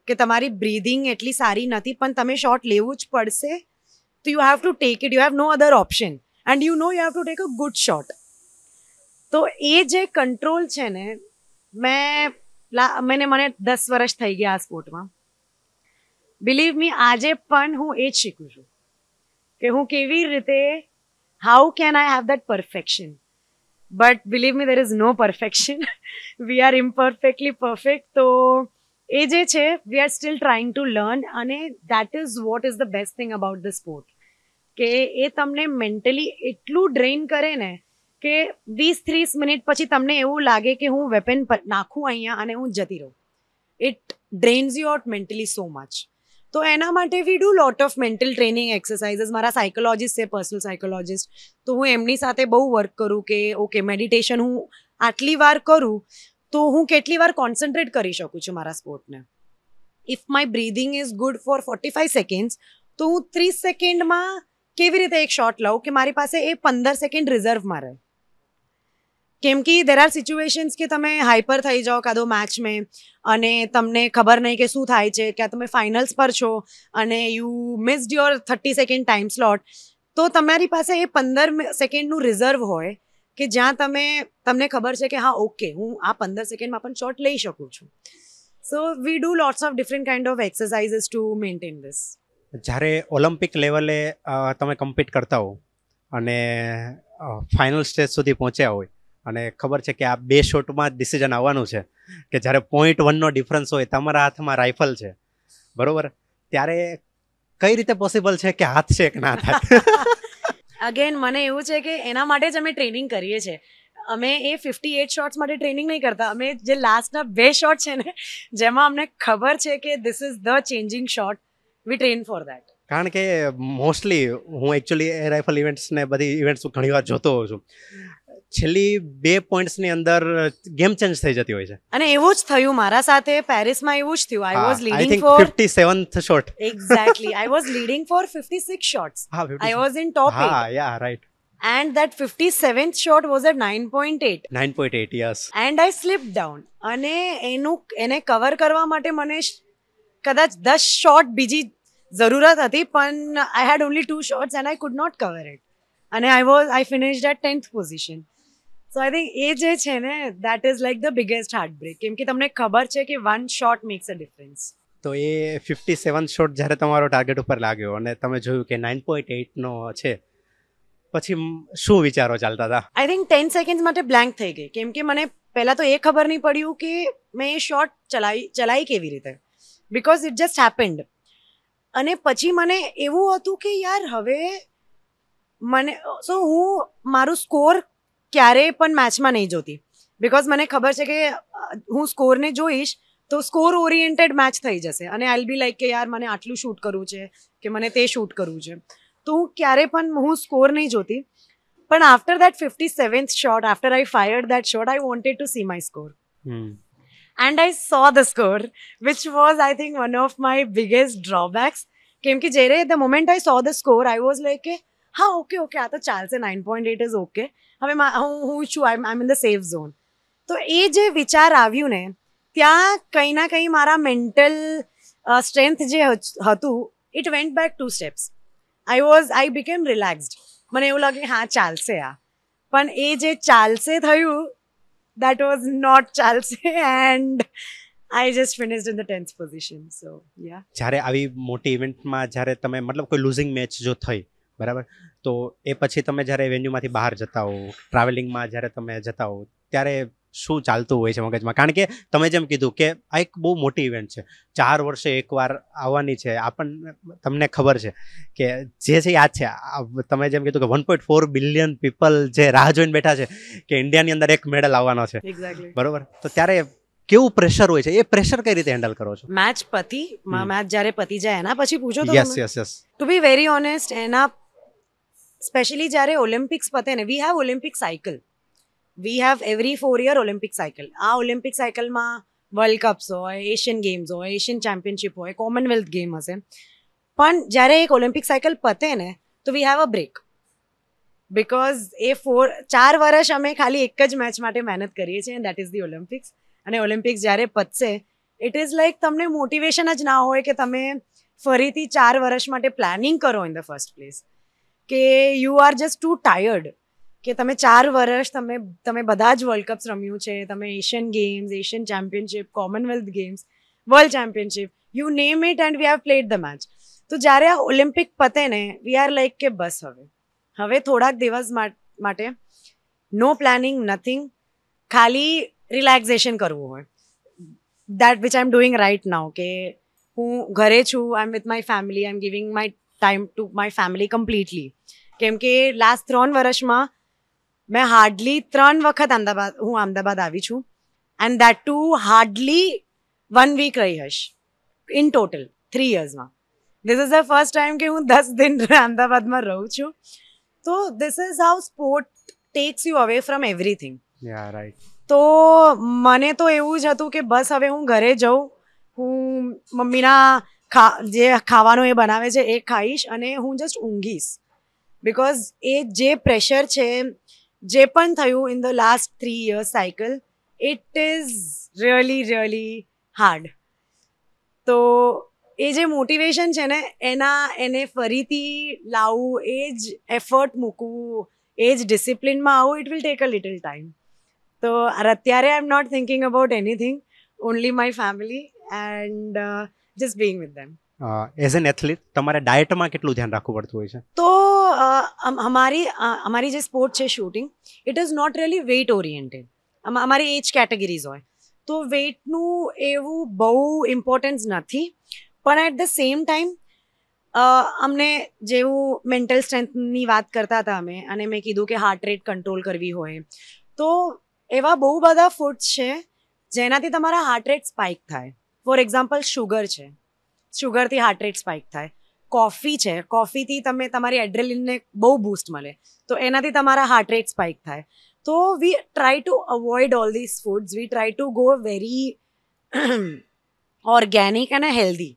કે તમારી બ્રીધિંગ એટલી સારી નથી પણ તમે શોટ લેવું જ પડશે, તો you have to take it, you have no other option and you know you have to take a good shot. તો એ જે કંટ્રોલ છે ને, મને 10 વર્ષ થઈ ગયા આ સ્પોર્ટમાં. બિલીવ મી, આજે પણ હું એ જ શીખું છું કે હું કેવી રીતે, how can I have that perfection? But believe me, there is no perfection. We are imperfectly perfect. So, એ જે છે, we are still trying to learn, અને that is what is the best thing about the sport. કે એ તમને મેન્ટલી એટલું ડ્રેઇન કરે ને કે 20-30 મિનિટ પછી તમને એવું લાગે કે હું વેપન નાખું અહીંયા અને હું જતી રહું. It drains you out mentally so much. તો એના માટે we do lot of mental training exercises. મારા સાયકોલોજીસ્ટ છે, પર્સનલ સાયકોલોજીસ્ટ, તો હું એમની સાથે બહુ વર્ક કરું કે ઓકે મેડિટેશન હું આટલી વાર કરું તો હું કેટલી વાર કોન્સન્ટ્રેટ કરી શકું છું મારા સ્પોર્ટને. If my breathing is good for 45 seconds, તો હું 30 સેકન્ડમાં કેવી રીતે એક શોટ લઉં કે મારી પાસે એ 15 સેકન્ડ રિઝર્વમાં રહે. કેમ કે દેર આર સિચ્યુએશન્સ કે તમે હાઈપર થઈ જાઓ કાદો મેચ મેં અને તમને ખબર નહીં કે શું થાય છે, કે તમે ફાઇનલ્સ પર છો અને you missed your 30 second time slot, તો તમારી પાસે એ 15 સેકન્ડનું રિઝર્વ હોય કે જ્યાં તમને ખબર છે કે હા ઓકે હું આ 15 સેકન્ડમાં પણ શોટ લઈ શકું છું. So we do lots of different kind of exercises to maintain this. જ્યારે ઓલિમ્પિક લેવલે તમે કમ્પીટ કરતા હો અને ફાઇનલ સ્ટેજ સુધી પહોંચ્યા હોય અને ખબર છે કે આ 2 શોટમાં જ ડિસિઝન આવવાનું છે, કે જ્યારે 0.1નો ડિફરન્સ હોય, તમારા હાથમાં રાઇફલ છે, બરોબર, ત્યારે કઈ રીતે પોસિબલ છે કે હાથ છે કે ના થાય? અગેન મને એવું છે કે એના માટે જ અમે ટ્રેનિંગ કરીએ છીએ. અમે એ 58 શોટ્સ માટે ટ્રેનિંગ નહીં કરતા. અમે જે લાસ્ટના 2 શોટ છે ને, જેમાં અમને ખબર છે કે this is the changing shot, we train for that. કારણ કે મોસ્ટલી હું એકચ્યુઅલી એર રાઇફલ ઇવેન્ટ્સ ને બધી ઇવેન્ટ્સ ઘણી વાર જોતો હોઉં છું. છેલ્લી 2 પોઈન્ટ્સની અંદર ગેમ ચેન્જ થઈ જતી હોય છે. અને એવું જ થયું મારા સાથે પેરિસમાં એવું જ થયું. I was I leading think for 57th shot. Exactly I was leading for 56 shots. હા I was in top 8 હા yeah right. and that 57th shot was at 9.8 9.8 yes. and I slipped down. અને એને કવર કરવા માટે મને કદાચ 10 શોટ બીજી જરૂરત હતી, પણ I had only 2 shots and I could not cover it. અને I finished at 10th position. So I think એ જે છે ને that is like the biggest heartbreak, કેમ કે તમને ખબર છે કે 1 shot makes a difference. તો એ 57 શોટ જ્યારે તમારો ટાર્ગેટ ઉપર લાગ્યો અને તમે જોયું કે 9.8 નો છે, પછી શું વિચારો ચાલતા હતા? આઈ થિંક 10 સેકન્ડ્સ માટે બ્લેન્ક થઈ ગઈ, કેમ કે મને પહેલાં તો એ ખબર નહીં પડ્યું કે મેં એ શોટ ચલાવી કેવી રીતે, બિકોઝ ઇટ જસ્ટ હેપન્ડ. અને પછી મને એવું હતું કે યાર હવે હું મારું સ્કોર ક્યારેય પણ મેચમાં નહીં જોતી, બિકોઝ મને ખબર છે કે હું સ્કોરને જોઈશ તો સ્કોર ઓરિએન્ટેડ મેચ થઈ જશે અને આઈ બી લાઈક કે યાર મને આટલું શૂટ કરવું છે કે મને તે શૂટ કરવું છે, તો હું ક્યારે પણ હું સ્કોર નહીં જોતી. પણ after that 57th shot, after I fired that shot, I wanted to see my score. And I saw the score, which was, I think, one of my biggest drawbacks. કેમ કે જ્યારે the moment I saw the score, I was like કે હા ઓકે આ તો ચાલશે, 9.8 is okay. હવે હું છું, I'm in the safe zone. તો એ જે વિચાર આવ્યું ને, ત્યાં કંઈ ના કંઈ મારા મેન્ટલ સ્ટ્રેન્થ જે હતું, it went back 2 steps. I became relaxed. મને એવું લાગે હા ચાલશે આ, પણ એ જે ચાલશે થયું, that was not ચાલશે, and I just finished in the 10th position. So yeah. જ્યારે આવી મોટી ઇવેન્ટમાં જ્યારે તમે મતલબ કોઈ લૂઝિંગ મેચ જો થઈ, બરાબર, તો એ પછી તમે જ્યારે વેન્યુમાંથી બહાર જતા હો, ટ્રાવેલિંગમાં જ્યારે તમે જતા હો, ત્યારે શું ચાલતું હોય છે મગજમાં? કારણ કે તમે જેમ કીધું કે આ એક બહુ મોટી ઇવેન્ટ છે, 4 વર્ષે એકવાર આવવાની છે, તમને ખબર છે કે જે છે યાદ છે, તમે જેમ કીધું કે 1.4 બિલિયન પીપલ જે રાહ જોઈને બેઠા છે કે ઇન્ડિયાની અંદર એક મેડલ આવવાનો છે, Exactly. બરોબર, તો ત્યારે કેવું પ્રેશર હોય છે? એ પ્રેશર કઈ રીતે હેન્ડલ કરો છો? મેચ જ્યારે પતી જાય એના પછી પૂછો તો yes. To be very honest, એના સ્પેશિયલી જ્યારે ઓલિમ્પિક્સ પતે ને, we have Olympic cycle, we have every 4 year Olympic cycle. આ ઓલિમ્પિક સાયકલમાં વર્લ્ડ કપ્સ હોય, એશિયન ગેમ્સ હોય, એશિયન ચેમ્પિયનશિપ હોય, કોમનવેલ્થ ગેમ હશે, પણ જ્યારે એક ઓલિમ્પિક સાયકલ પતે ને તો we have a break, because એ 4 વર્ષ અમે ખાલી એક જ મેચ માટે મહેનત કરીએ છીએ, and that is the Olympics. અને ઓલિમ્પિક્સ જ્યારે પતશે, ઇટ ઇઝ લાઈક તમને મોટિવેશન જ ના હોય કે તમે ફરીથી 4 વર્ષ માટે પ્લાનિંગ કરો ઇન ધ ફર્સ્ટ પ્લેસ, કે you are just too tired, કે તમે 4 વર્ષ તમે બધા જ વર્લ્ડ કપ્સ રમ્યું છે, તમે Asian games, Asian championship, Commonwealth games, world championship, you name it, and we have played the match. તો જ્યારે આ ઓલિમ્પિક પતે ને, વી આર લાઈક કે બસ હવે થોડાક દિવસ માટે નો પ્લાનિંગ, નથિંગ, ખાલી રિલેક્સેશન કરવું હોય. That which I am doing right now, કે હું ઘરે છું, I am with my family, I am giving my time to my family completely. કેમ કે લાસ્ટ 3 વર્ષમાં મેં હાર્ડલી 3 વખત અમદાવાદ આવી છું, and that too hardly 1 week રહી હશ ઇન ટોટલ 3 yearsમાં. This is the first time કે હું 10 દિન અમદાવાદમાં રહું છું. તો this is how sport takes you away from everything. Right. તો મને તો એવું જ હતું કે બસ હવે હું ઘરે જાઉં, હું મમ્મીના જે ખાવાનું એ બનાવે છે એ ખાઈશ અને હું જસ્ટ ઊંઘીશ, બિકોઝ એ જે પ્રેશર છે, જે પણ થયું in the last 3 years cycle, it is really hard. તો એ જે મોટિવેશન છે ને, એને ફરીથી લાવવું, એ જ એફર્ટ મૂકવું, એ જ ડિસિપ્લિનમાં આવું, it will take a little time. તો અત્યારે I am not thinking about anything, only my family and just being with them. As an athlete તમારે ડાયટમાં કેટલું ધ્યાન રાખવું પડતું હોય છે? તો અમારી જે સ્પોર્ટ છે shooting, it is not really weight oriented. અમારી એજ કેટેગરીઝ હોય, તો વેઇટનું એવું બહુ ઇમ્પોર્ટન્સ નથી, પણ એટ ધ સેમ ટાઈમ અમને જેવું મેન્ટલ સ્ટ્રેન્થની વાત કરતા હતા અમે, અને મેં કીધું કે હાર્ટ રેટ કંટ્રોલ કરવી હોય, તો એવા બહુ બધા ફૂડ્સ છે જેનાથી તમારા હાર્ટ રેટ સ્પાઇક થાય. ફોર એક્ઝામ્પલ શુગર છે, શુગરથી હાર્ટ રેટ સ્પાઇક થાય. કોફી છે, કોફીથી તમે તમારી એડ્રેલિનને બહુ બૂસ્ટ મળે, તો એનાથી તમારા હાર્ટ રેટ સ્પાઇક થાય. તો we try to avoid all this foods. We try to go very organic અને healthy.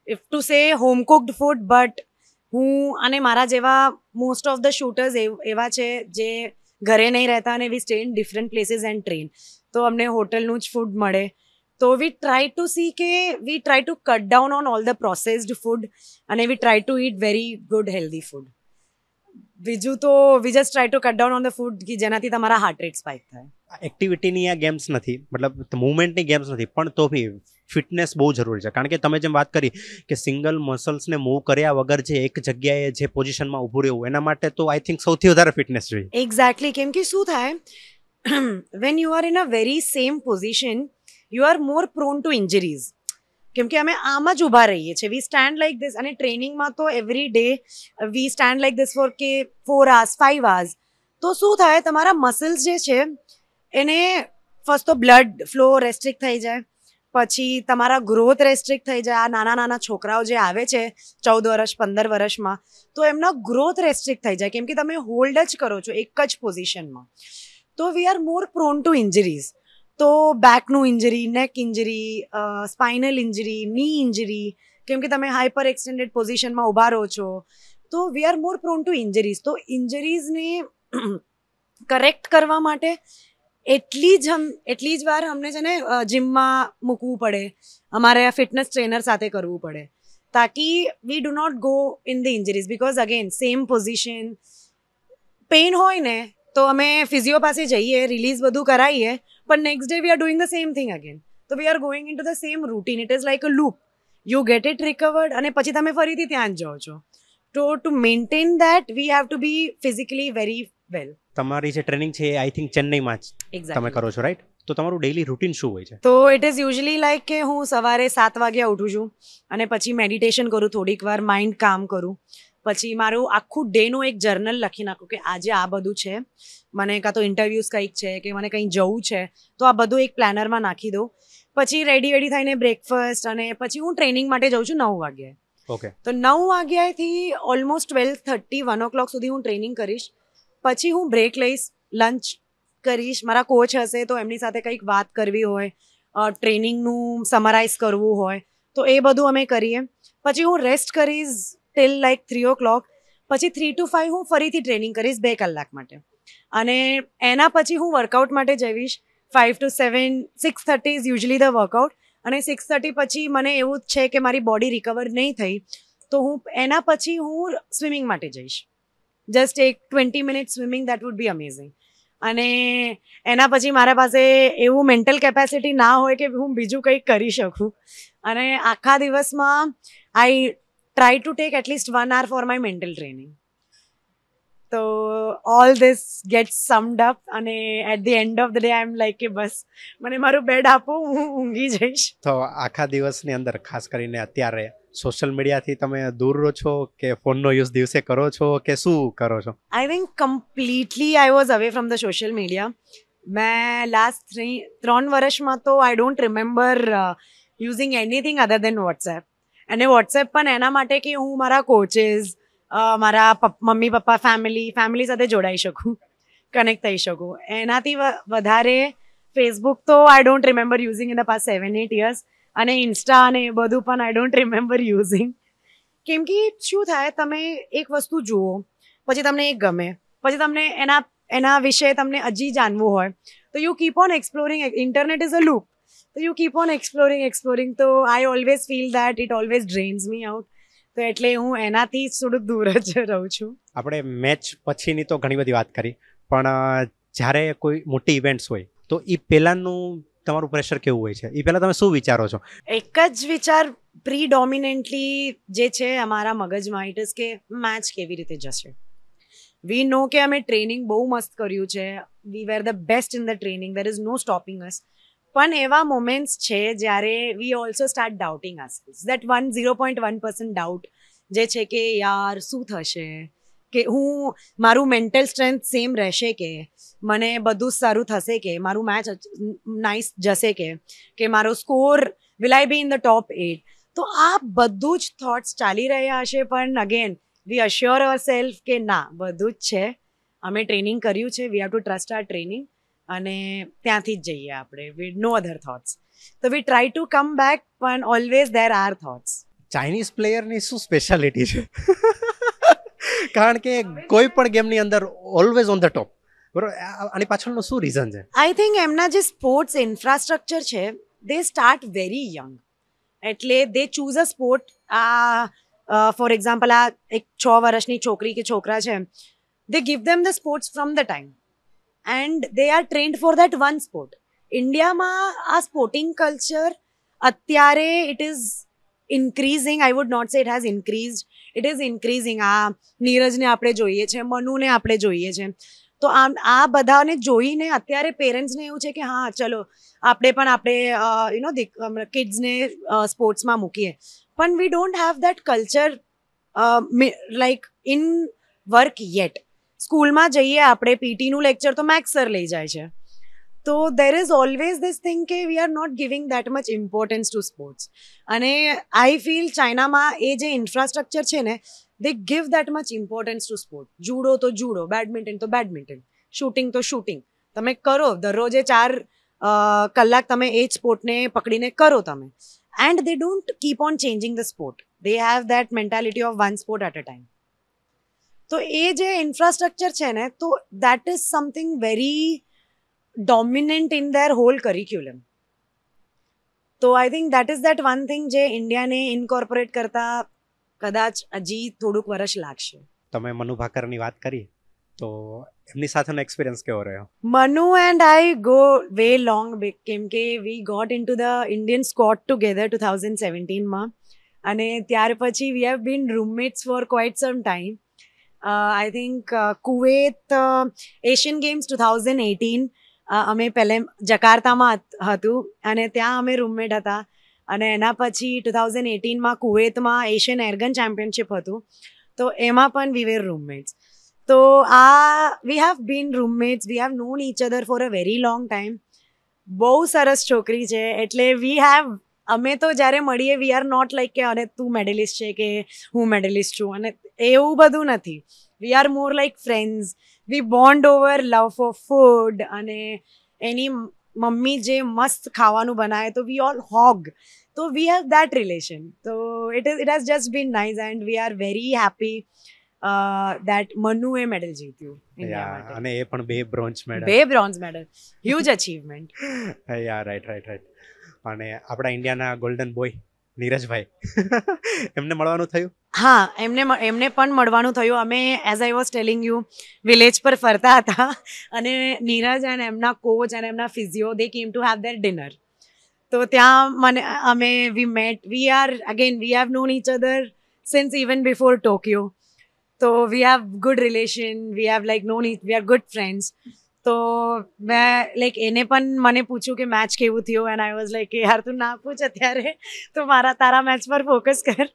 If to say home cooked food, but હું અને મારા જેવા મોસ્ટ ઓફ ધ શૂટર્સ એવા છે જે ઘરે નહીં રહેતા અને we stay in different places and train, તો અમને હોટલનું જ ફૂડ મળે. તો વી ટ્રાય ટુ સી કે we try to cut down on all the processed food અને we try to eat very good healthy food. બીજું તો we just try to cut down on the food કે જેનાથી તમારા હાર્ટ રેટ સ્પાઇક થાય. એક્ટિવિટીની આ ગેમ્સ નથી, મતલબ મુવમેન્ટની ગેમ્સ નથી, પણ તો બી ફિટનેસ બહુ જરૂરી છે. કારણ કે તમે જેમ વાત કરી કે સિંગલ મસલ્સને મૂવ કર્યા વગર જે એક જગ્યાએ જે પોઝિશનમાં ઊભું રહેવું, એના માટે તો આઈ થિંક સૌથી વધારે ફિટનેસ જોઈએ. એક્ઝેક્ટલી. કેમ કે શું થાય, when you are in a very same position you are more prone to injuries. કેમ કે અમે આમ જ ઊભા રહીએ છીએ, વી સ્ટેન્ડ લાઈક ધીસ. અને ટ્રેનિંગમાં તો every day we stand like this for કે 4 hours 5 hours. તો શું થાય, તમારા મસલ્સ જે છે એને ફર્સ્ટ તો બ્લડ ફ્લો રેસ્ટ્રિક્ટ થઈ જાય, પછી તમારા ગ્રોથ રેસ્ટ્રિક્ટ થઈ જાય. આ નાના નાના છોકરાઓ જે આવે છે 14 વર્ષ 15 વર્ષમાં, તો એમનો ગ્રોથ રેસ્ટ્રિક્ટ થઈ જાય કેમ કે તમે હોલ્ડ જ કરો છો એક જ પોઝિશનમાં. તો we are more prone to injuries. તો બેકનું injury, neck injury, spinal injury, knee injury, કેમ કે તમે હાઇપર એક્સટેન્ડેડ પોઝિશનમાં ઊભા રહો છો, તો we are more prone to injuries. તો ઇન્જરીઝને કરેક્ટ કરવા માટે એટલી જ વાર અમને છે ને જિમમાં મૂકવું પડે, અમારે ફિટનેસ ટ્રેનર સાથે કરવું પડે, તાકી we do not go in the injuries. Because again same position, pain હોય ને તો અમે ફિઝિયો પાસે જઈએ, રિલીઝ બધું કરાવીએ, પણ next day we are doing the same thing again. તો we are going into the same routine. It is like a loop. You get it recovered અને પછી તમે ફરીથી ત્યાં જ જાઓ છો. તો to maintain that we have to be physically very well. તમારી જે ટ્રેનિંગ છે આઈ થિંક ચેન્નઈમાં જ તમે કરો છો, રાઈટ? તો તમારું ડેઇલી રૂટીન શું હોય છે? તો ઇટ ઇઝ યુઝલી લાઈક કે હું સવારે 7 વાગ્યા ઉઠું છું અને પછી મેડિટેશન કરું, થોડીક વાર માઇન્ડ કામ કરું, પછી મારું આખું ડેનું એક જર્નલ લખી નાખું કે આજે આ બધું છે, મને કાં તો ઇન્ટરવ્યૂઝ કંઈક છે કે મને કંઈ જવું છે, તો આ બધું એક પ્લાનરમાં નાખી દઉં. પછી રેડી થઈને બ્રેકફાસ્ટ અને પછી હું ટ્રેનિંગ માટે જાઉં છું 9 વાગ્યે. ઓકે. તો 9 વાગ્યાથી ઓલમોસ્ટ 12:30 1 o'clock સુધી હું ટ્રેનિંગ કરીશ. પછી હું બ્રેક લઈશ, લંચ કરીશ, મારા કોચ હશે તો એમની સાથે કંઈક વાત કરવી હોય, ટ્રેનિંગનું સમરાઇઝ કરવું હોય તો એ બધું અમે કરીએ. પછી હું રેસ્ટ કરીશ ટિલ લાઈક 3 o'clock. પછી 3 to 5 હું ફરીથી ટ્રેનિંગ કરીશ 2 કલાક માટે, અને એના પછી હું વર્કઆઉટ માટે જઈશ. 5 to 7 6:30 is usually the workout, અને 6:30 પછી મને એવું જ છે કે મારી બોડી રિકવર નહીં થઈ તો હું એના પછી હું સ્વિમિંગ માટે જઈશ. જસ્ટ એક 20 minutes swimming, that would be amazing. અને એના પછી મારા પાસે એવું મેન્ટલ કેપેસિટી ના હોય કે હું બીજું કંઈક કરી શકું, અને આખા દિવસમાં I try to take at least 1 hour for my mental training. તો all this gets summed up, and at the end of the day I am like કે બસ મને મારું બેડ આપો, હું ઊંઘી જઈશ. તો આખા દિવસની અંદર ખાસ કરીને અત્યારે સોશિયલ મીડિયાથી તમે દૂર રહો છો કે ફોનનો યુઝ દિવસે કરો છો કે શું કરો છો? I think completely I was away from the social media. મેં લાસ્ટ 3 વર્ષમાં તો I don't remember using anything other than WhatsApp. અને વોટ્સએપ પણ એના માટે કે હું મારા કોચેસ, મારા મમ્મી પપ્પા, ફેમિલી સાથે જોડાઈ શકું, કનેક્ટ થઈ શકું. એનાથી વધારે ફેસબુક તો I don't remember using in the past 7-8 years. અને ઇન્સ્ટા અને એ બધું પણ આઈ ડોન્ટ રિમેમ્બર યુઝિંગ. કેમ કે શું થાય, તમે એક વસ્તુ જુઓ, પછી તમને એ ગમે, પછી તમને એના વિશે તમને હજી જાણવું હોય તો you keep on exploring. Internet is a loop, તો યુ કીપ ઓન એક્સપ્લોરિંગ. તો I always feel that it always drains me out. તો એટલે હું એનાથી થોડુંક દૂર જ રહું છું. આપણે મેચ પછીની તો ઘણી બધી વાત કરી, પણ જ્યારે કોઈ મોટી ઇવેન્ટ્સ હોય તો એ પહેલાંનું તમારું પ્રેશર કેવું હોય છે? એ પહેલાં તમે શું વિચારો છો? એક જ વિચાર પ્રીડોમિનેન્ટલી જે છે અમારા મગજમાં, ઇટ ઇઝ કે મેચ કેવી રીતે જશે. વી નો કે અમે ટ્રેનિંગ બહુ મસ્ત કર્યું છે, we were the best in the training, there is no stopping us. પણ એવા મોમેન્ટ્સ છે જ્યારે we also start doubting ourselves. That 0.1% doubt જે છે કે યાર શું થશે, કે હું મારું મેન્ટલ સ્ટ્રેન્થ સેમ રહેશે, કે મને બધું સારું થશે, કે મારું મેચ નાઇસ જશે, કે મારો score will I B in the top 8. તો આ બધું જ થોટ્સ ચાલી રહ્યા હશે, પણ અગેન વી અશ્યોર અવર સેલ્ફ કે ના બધું જ છે, અમે ટ્રેનિંગ કર્યું છે, we have to trust our training, અને ત્યાંથી જ જઈએ આપણે, વિથ નો અધર થોટ્સ. તો we try to come back, પણ always there are thoughts. Chinese પ્લેયરની શું સ્પેશિયાલિટી છે? કારણ કે કોઈ પણ ગેમની અંદર ઓલવેઝ ઓન ધ ટોપ, બરોબર. આની પાછળનું શું રીઝન છે? આઈ થિંક એમના જે સ્પોર્ટ્સ ઇન્ફ્રાસ્ટ્રક્ચર છે દે સ્ટાર્ટ વેરી યંગ, એટલે they choose a sport. For example આ એક 6 વર્ષની છોકરી કે છોકરા છે, they give them the sports from the time and they are trained for that one sport. ઇન્ડિયામાં આ સ્પોર્ટિંગ કલ્ચર અત્યારે it is increasing, I would not say it has increased, it is increasing. આ નીરજને આપણે જોઈએ છે, મનુને આપણે જોઈએ છે, તો આ બધાને જોઈને અત્યારે પેરેન્ટ્સને એવું છે કે હા ચલો આપણે પણ આપણે કિડ્સને સ્પોર્ટ્સમાં મૂકીએ, પણ we don't have that culture like in work yet. સ્કૂલમાં જઈએ આપણે, પીટીનું લેક્ચર તો મેક્સ સર લઈ જાય છે, તો there is always this thing કે we are not giving that much importance to sports. અને આઈ ફીલ ચાઇનામાં એ જે ઇન્ફ્રાસ્ટ્રક્ચર છે ને, they give that much importance to sport. Judo તો જુડો, બેડમિન્ટન તો બેડમિન્ટન, શૂટિંગ તો શૂટિંગ. તમે કરો દરરોજે 4 કલાક તમે એ જ સ્પોર્ટને પકડીને કરો તમે. And they don't keep on changing the sport. They have that mentality of one sport at a time. તો એ જે ઇન્ફ્રાસ્ટ્રક્ચર છે ને, તો that is something very dominant in their whole curriculum. તો I think that is that one thing જે ઇન્ડિયાને ઇન્કોર્પોરેટ કરતા કદાચ હજી થોડુંક વર્ષ લાગશે. તમે મનુ ભાકરની વાત કરી, તો એમની સાથેનો એક્સપિરિયન્સ કેવો રહ્યો? Manu and I go way long, કેમ કે we got into the Indian squad together 2017માં, અને ત્યાર પછી we have been roommates for quite some time. I think Kuwait Asian Games 2018 અમે પહેલે જકાર્તામાં હતું, અને ત્યાં અમે રૂમમેટ હતા. અને એના પછી 2018માં કુવેતમાં એશિયન એરગન ચેમ્પિયનશિપ હતું, તો એમાં પણ વી વેર રૂમમેટ્સ. તો we have been roommates, V have known each other for a very long time. બહુ સરસ છોકરી છે, એટલે અમે તો જ્યારે મળીએ વી આર નોટ લાઈક કે અરે તું મેડલિસ્ટ છે કે હું મેડલિસ્ટ છું, અને એવું બધું નથી. We are more like friends. We bond over love for food, અને એની મમ્મી જે મસ્ત ખાવાનું બનાવે તો we all hog. So we have that relation. So it has just been nice, and we are very happy that Manu A medal જીત્યું India માટે. અને એ પણ 2 bronze medal. 2 bronze medal. Huge achievement. Right. અને આપણા ઇન્ડિયાના ગોલ્ડન બોય નીરજભાઈ, એમને મળવાનું થયું? હા, એમને પણ મળવાનું થયું. અમે as I was telling you village પર ફરતા હતા, અને નીરજ અને એમના કોચ અને એમના physio they came to have there dinner. તો ત્યાં we have known each other since even before Tokyo. તો we have good relation, we have like we are good friends. તો મેં લાઈક એને પણ મને પૂછ્યું કે મેચ કેવું થયું, એન્ડ આઈ વોઝ લાઈક યાર તું ના પૂછ અત્યારે, તો તારા મેચ પર ફોકસ કર.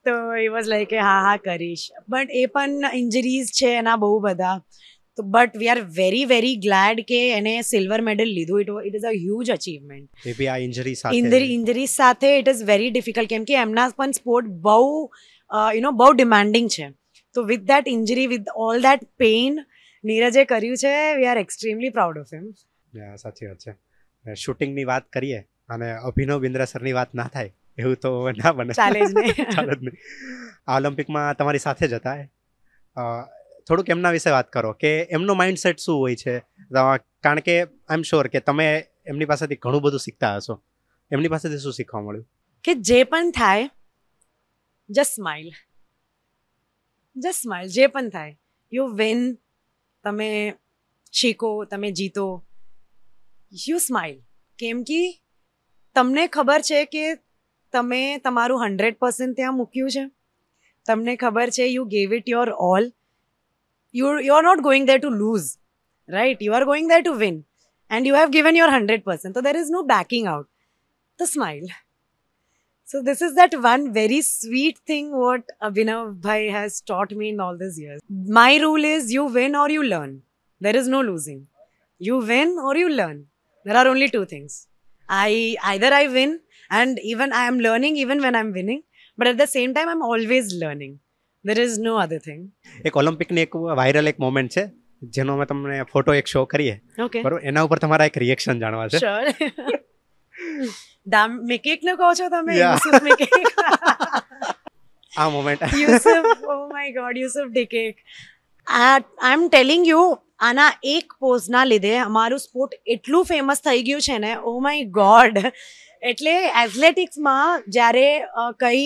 તો એ વોઝ લાઈક કે હા કરીશ. બટ એ પણ ઇન્જરીઝ છે એના બહુ બધા. તો but we are very very glad કે એને સિલ્વર મેડલ લીધું. It is a huge achievement. એ બી આ ઇન્જરી સાથે ઇટ ઇઝ વેરી ડિફિકલ્ટ, કેમ કે એમના પણ સ્પોર્ટ બહુ ડિમાન્ડિંગ છે. તો with that injury, with all that pain નીરજે કર્યું છે, we are extremely proud of him. સાચી વાત છે. શૂટિંગની વાત કરીએ અને અભિનવ બિંદ્રા સરની વાત ના થાય એવું તો ના બને. ચાલે જ નહીં. આ ઓલિમ્પિકમાં તમારી સાથે જ હતા. થોડુંક એમના વિશે વાત કરો કે એમનો માઇન્ડસેટ શું હોય છે, કારણ કે આઈ એમ શ્યોર કે તમે એમની પાસેથી ઘણું બધું શીખતા હશો. એમની પાસેથી શું શીખવા મળ્યું? કે જે પણ થાય જસ્ટ સ્માઇલ. જે પણ થાય, યુ વિન, તમે શીખો, તમે જીતો, યુ સ્માઇલ. કેમ કે તમને ખબર છે કે તમે તમારું 100% ત્યાં મૂક્યું છે. તમને ખબર છે you gave it your all. You are not going there to lose, right? You are going there to win, and you have given your 100%. So there is no backing out. The smile. So this is that one very sweet thing what Abhinav bhai has taught me in all these years. My rule is you win or you learn. There is no losing. You win or you learn. There are only 2 things. Either I win And even I am learning even when I'm winning. But at the same time, I'm always learning. There is no other thing. એક ઓલિમ્પિકની એક વાયરલ એક મોમેન્ટ છે જેનો અમે તમને ફોટો એક શો કરીએ Okay. બરોબર, એના ઉપર તમારા એક રિએક્શન જાણવા છે. Sure. દામ મેકેક ને કહો છો તમે? Yeah. યુસુફ મેકેક. આ moment Yusuf, oh my god, Yusuf Dikec. I'm telling you, આના એક પોઝના લીધે અમારું સ્પોર્ટ એટલું ફેમસ થઈ ગયું છે ને, ઓ માય ગોડ. એટલે એથ્લેટિક્સમાં જ્યારે કઈ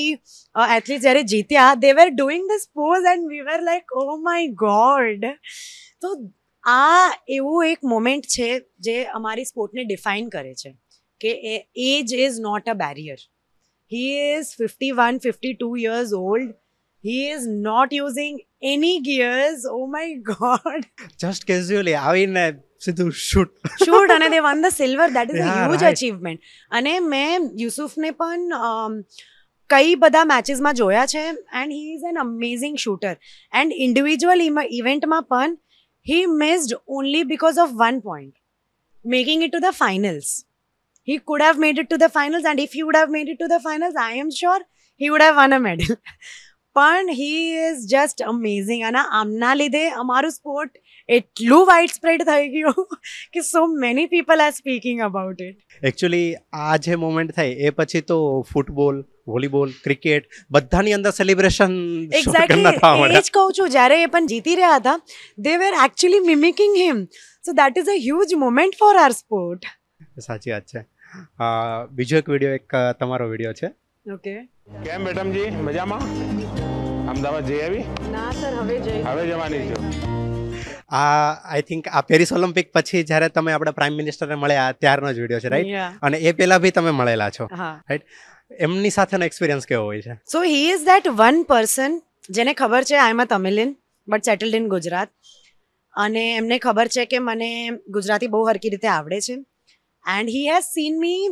એથ્લીટ જ્યારે જીત્યા, they were doing this pose and we were like oh my god. તો આ એવું એક મોમેન્ટ છે જે અમારી સ્પોર્ટને ડિફાઇન કરે છે કે age is not a barrier. He is 51-52 years old. He is not using any gears. Oh my god. Just casually આવીને સીધું shoot. Shoot, and they won the silver. That is a Yeah, huge right. achievement. અને મેં યુસુફને પણ કઈ બધા મેચીસમાં જોયા છે and he is an amazing shooter. And individual ઇવેન્ટમાં પણ he missed only because of 1 point, making it to the finals. He could have made it to the finals, and if he would have made it to the finals, I am sure he would have won a medal. પણ હી ઇઝ જસ્ટ અમેઝિંગ. અને આમના લીધે અમારું સ્પોર્ટ એટલું વાઇડ સ્પ્રેડ થઈ ગયું કે so many people are speaking about it. Actually આ જે મોમેન્ટ થાય એ પછી તો ફૂટબોલ, વોલીબોલ, ક્રિકેટ બધાની અંદર સેલિબ્રેશન એક્ઝેક્ટલી એ જ કહું છું. જ્યારે એ પણ જીતી રહ્યા હતા, they were actually mimicking him. So that is a huge moment for our sport. સાચી વાત છે. બીજો એક વિડીયો, એક તમારો વિડીયો છે. ઓકે. કેમ મેડમજી મજામાં? અમદાવાદ જઈ આવી? ના સર, હવે જઈ. હવે જવાની છો? આ આઈ થિંક આ પેરિસ ઓલિમ્પિક પછી જ્યારે તમે આપણા પ્રાઇમ મિનિસ્ટરને મળ્યા ત્યારનો જ વિડીયો છે, રાઈટ? Yeah. અને એ પહેલા બી તમે મળેલા છો, હા. રાઈટ? એમની સાથેનો એક્સપિરિયન્સ કેવો હોય છે? So he is that one person જેને ખબર છે I am a Tamilian but settled in Gujarat. અને એમને ખબર છે કે મને ગુજરાતી બહુ હરખી રીતે આવડે છે. And he has scene me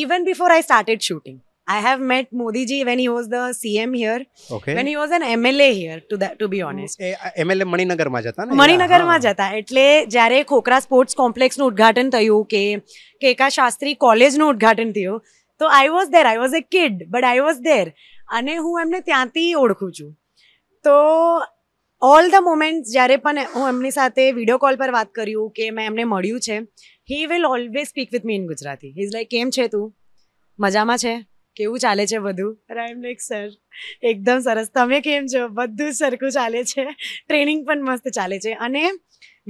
even before I started shooting. I have met Modi ji when he was the CM here, okay. when he was an MLA here, to be honest. એ એમએલએ મણિનગરમાં જતા ને? મણિનગરમાં જતા. એટલે જ્યારે ખોખરા સ્પોર્ટ્સ કોમ્પ્લેક્સનું ઉદ્ઘાટન થયું કે કેકા શાસ્ત્રી કોલેજનું ઉદ્ઘાટન થયું, તો I was there. I was a kid but I was there. અને હું એમને ત્યાંથી ઓળખું છું. તો ઓલ ધ મોમેન્ટ્સ જ્યારે પણ હું એમની સાથે વિડીયો કોલ પર વાત કર્યું કે મેં એમને મળ્યું છે, he will always speak with me in Gujarati. He is like, કેમ છે તું? મજામાં છે? કેવું ચાલે છે બધું? આઈ એમ લાઈક, સર એકદમ સરસ. તમે કેમ છો? બધું સરખું ચાલે છે. ટ્રેનિંગ પણ મસ્ત ચાલે છે. અને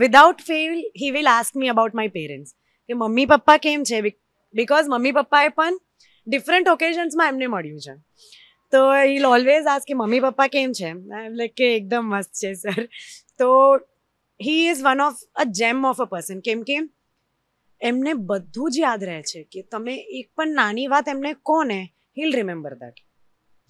without fail he will ask me about my parents, કે મમ્મી પપ્પા કેમ છે? બિકોઝ મમ્મી પપ્પાએ પણ ડિફરન્ટ ઓકેઝન્સમાં એમને મળ્યું છે. તો હી વિલ ઓલવેઝ આસ્ક કે મમ્મી પપ્પા કેમ છે? આઈ એમ લાઈક કે એકદમ મસ્ત છે સર. તો he is one of a જેમ ઓફ અ પર્સન. કેમ કે એમને બધું જ યાદ રહે છે કે તમે એક પણ નાની વાત એમને કહો ને, he'll remember that.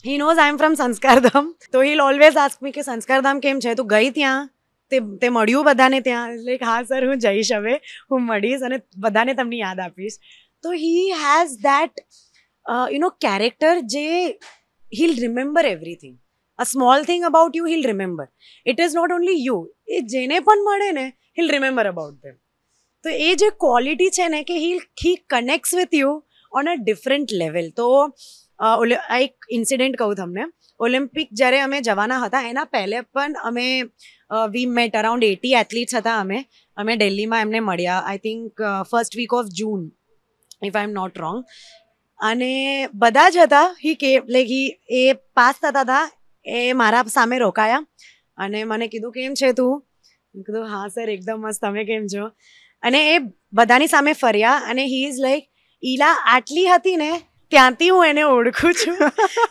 He knows I am from Sanskardham, તો he'll always ask me કે સંસ્કારધામ કેમ છે? તું ગઈ ત્યાં? તે મળ્યું બધાને ત્યાં? લાઈક, હા સર, હું જઈશ, હવે હું મળીશ અને બધાને તમને યાદ આપીશ. તો he has that character જે he'll remember everything. A small thing about you he'll remember. It is not only you. એ જેને પણ મળે ને, he'll remember about them. તો એ જે ક્વોલિટી છે ને કે he connects with you on a different level. તો આ એક ઇન્સિડન્ટ કહું તમને. ઓલિમ્પિક જ્યારે અમે જવાના હતા એના પહેલે પણ અમે વી મેટ અરાઉન્ડ 80 એથ્લીટ્સ હતા. અમે દિલ્હીમાં એમને મળ્યા, I think first week of June, if I am not wrong. અને બધા જ હતા. એ પાસ થતા હતા, એ મારા સામે રોકાયા અને મને કીધું, કેમ છે તું? મેં કીધું, હા સર એકદમ મસ્ત, તમે કેમ છો? અને એ બધાની સામે ફર્યા અને હી ઇઝ લાઈક, ઈલા આટલી હતી ને ત્યાંથી હું એને ઓળખું છું.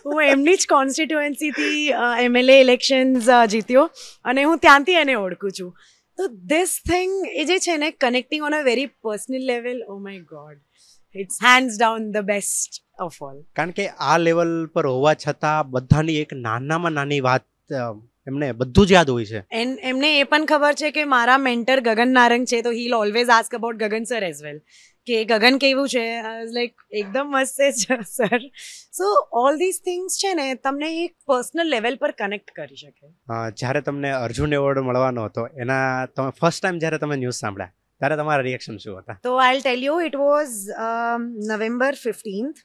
હું એમની જ કોન્સ્ટિટ્યુએન્સીથી MLA ઇલેક્શન્સ જીત્યો અને હું ત્યાંથી એને ઓળખું છું. તો ધીસ થિંગ એ જે છે ને, connecting on a very personal level, oh my god, it's hands down the best of all. કારણ કે આ લેવલ પર હોવા છતાં બધાની એક નાનામાં નાની વાત એમને બધું જ યાદ હોય છે. એમને એ પણ ખબર છે કે મારા મેન્ટર ગગન નારંગ છે, તો he always ask about Gagan sir as well, કે ગગન કેવું છે? લાઈક, એકદમ મસ્ત છે sir. So all this things છે ને તમને એક પર્સનલ લેવલ પર કનેક્ટ કરી શકે. જ્યારે તમને અર્જુન એવોર્ડ મળવાનો હતો, એના તમે ફર્સ્ટ ટાઈમ જ્યારે તમે ન્યૂઝ સાંભળ્યા ત્યારે તમારા રિએક્શન શું હતા? તો I tell you, it was November 15th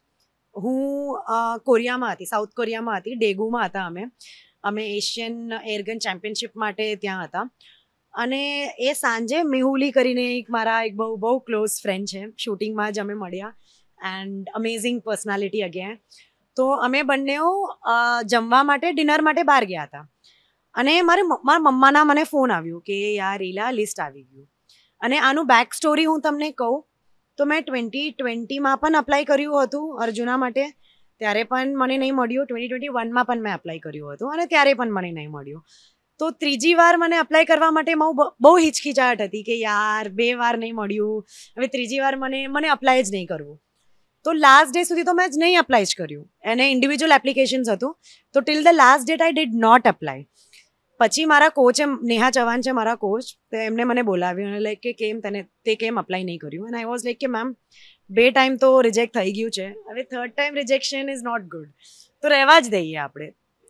હું કોરિયામાં હતી, સાઉથ કોરિયામાં હતી, ડેગુમાં હતા અમે એશિયન એરગન ચેમ્પિયનશિપ માટે ત્યાં હતા. અને એ સાંજે મેહુલી કરીને મારા એક બહુ ક્લોઝ ફ્રેન્ડ છે, શૂટિંગમાં જ અમે મળ્યા એન્ડ અમેઝિંગ પર્સનાલિટી અગેન. તો અમે બંનેઓ જમવા માટે ડિનર માટે બહાર ગયા હતા અને મારા મમ્માના મને ફોન આવ્યો કે યાર રીલા લિસ્ટ આવી ગયું. અને આનું બેક સ્ટોરી હું તમને કહું તો મેં 2020માં પણ અપ્લાય કર્યું હતું અર્જુના માટે, ત્યારે પણ મને નહીં મળ્યું. 2021માં પણ મેં અપ્લાય કર્યું હતું અને ત્યારે પણ મને નહીં મળ્યું. તો ત્રીજી વાર મને અપ્લાય કરવા માટે બહુ હિચકિચાહટ હતી કે યાર 2 વાર નહીં મળ્યું, હવે ત્રીજી વાર મને અપ્લાય જ નહીં કરવું. તો લાસ્ટ ડે સુધી તો મેં જ નહીં અપ્લાય જ કર્યું, એને ઇન્ડિવિજ્યુઅલ એપ્લિકેશન્સ હતું. તો till the last date I did not apply. પછી મારા કોચ નેહા ચૌહાણ છે મારા કોચ, તો એમને મને બોલાવ્યું અને લાઈક કે કેમ તે કેમ અપ્લાય નહીં કર્યું. એન્ડ આઈ વોઝ લાઈક કે મેમ 2 ટાઈમ તો રિજેક્ટ થઈ ગયું છે, હવે 3rd time rejection is not good, તો રહેવા જ દઈએ આપણે.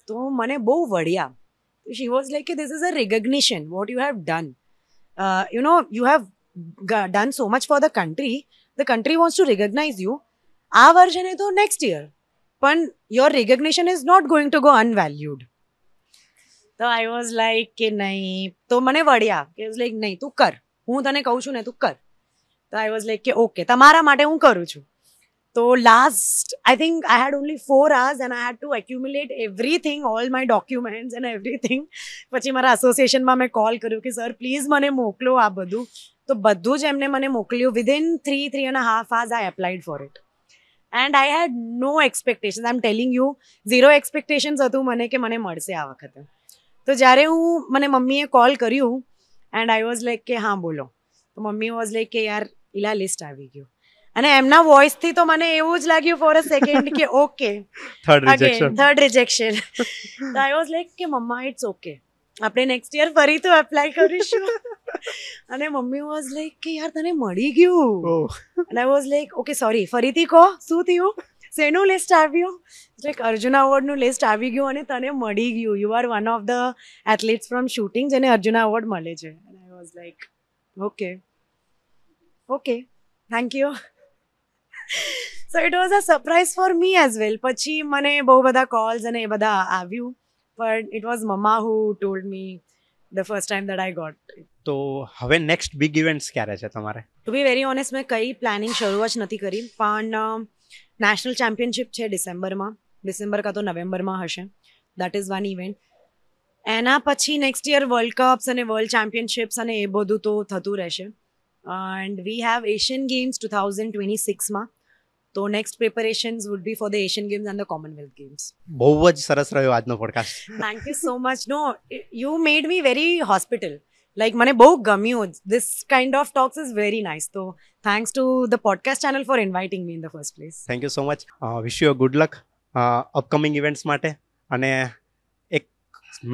તો મને બહુ વળ્યા. શી વોઝ લાઈક કે this is a recognition what you have done, you have done so much for the country wants to recognise you. આ વર્ષે તો નેક્સ્ટ યર, પણ your recognition is not going to go અનવેલ્યુડ. તો આઈ વોઝ લાઈક કે નહીં, તો મને વળ્યા કે લાઈક નહીં તું કર, હું તને કહું છું ને તું કર. તો આઈ વોઝ લાઈક કે ઓકે તમારા માટે હું કરું છું. તો last I think I had only 4 hours and I had to accumulate everything, all my documents and everything. પછી મારા એસોસિએશનમાં મેં કોલ કર્યું કે સર પ્લીઝ મને મોકલો આ બધું. તો બધું જ એમને મને મોકલ્યું. Within 3.5 hours I applied for it and I had no expectations. I am telling you, 0 expectations હતું મને કે મને મળશે આ વખતે. તો જ્યારે મને મમ્મીએ કોલ કર્યું એન્ડ આઈ વોઝ લાઈક કે હા બોલો, તો મમ્મી વોઝ લાઈક કે યાર ઇલા લિસ્ટ આવી ગયું. અને એમના વોઇસથી તો મને એવું જ લાગ્યું ફોર અ સેકન્ડ કે ઓકે થર્ડ રિજેક્શન. તો આઈ વોઝ લાઈક કે મમ્મા ઇટ્સ ઓકે, આપણે નેક્સ્ટ યર ફરી તો એપ્લાય કરીશું. અને મમ્મી વોઝ લાઈક કે યાર તને મળી ગયું. અને I was like okay sorry, ફરીથી કહો શું થયું, શેનું લિસ્ટ આવ્યું? લાઈક અર્જુના અવોર્ડનું લિસ્ટ આવી ગયું અને તને મળી ગયું. You are one of the athletes from shooting જેને અર્જુના અવોર્ડ મળે છે. And I was like okay thank you. So it was a surprise for me as well. પછી મને બહુ બધા કોલ્સ અને એ બધા આવ્યું, પણ it was mamma who told me the first time that I got. તો હવે નેક્સ્ટ બિગ ઇવેન્ટ્સ ક્યારે છે તમારે? ટુ બી વેરી ઓનેસ્ટ મેં કઈ પ્લાનિંગ શરૂ જ નથી કરી, પણ નેશનલ ચેમ્પિયનશિપ છે ડિસેમ્બર કાં તો નવેમ્બરમાં હશે. That is one event. એના પછી નેક્સ્ટ યર વર્લ્ડ કપ્સ અને વર્લ્ડ ચેમ્પિયનશિપ્સ અને એ બધું તો થતું રહેશે. And we have Asian Games 2026માં. તો next preparations would be for the Asian Games and the Commonwealth Games. બહુ જ સરસ રહ્યો આજનો podcast. Thank you so much. No you made me very hospital, like મને બહુ ગમ્યું. This kind of talks is very nice. તો thanks to the podcast channel four inviting me in the first place. Thank you so much. Wish you good luck upcoming events માટે. અને એક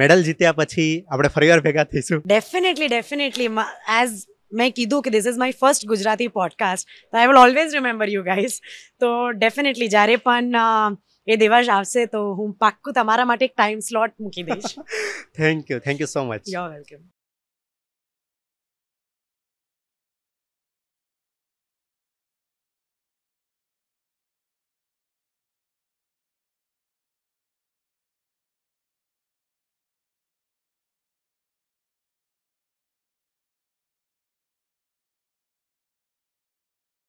મેડલ જીત્યા પછી આપણે ફરીવાર ભેગા થઈશું. ડેફિનેટલી એઝ મેં કીધું કે this is my first Gujarati podcast, તો I will always remember you guys. તો ડેફિનેટલી જ્યારે પણ એ દિવસ આવશે તો હું પાક્કું તમારા માટે એક ટાઈમ સ્લોટ મૂકી દઈશ. Thank you so much. You are welcome.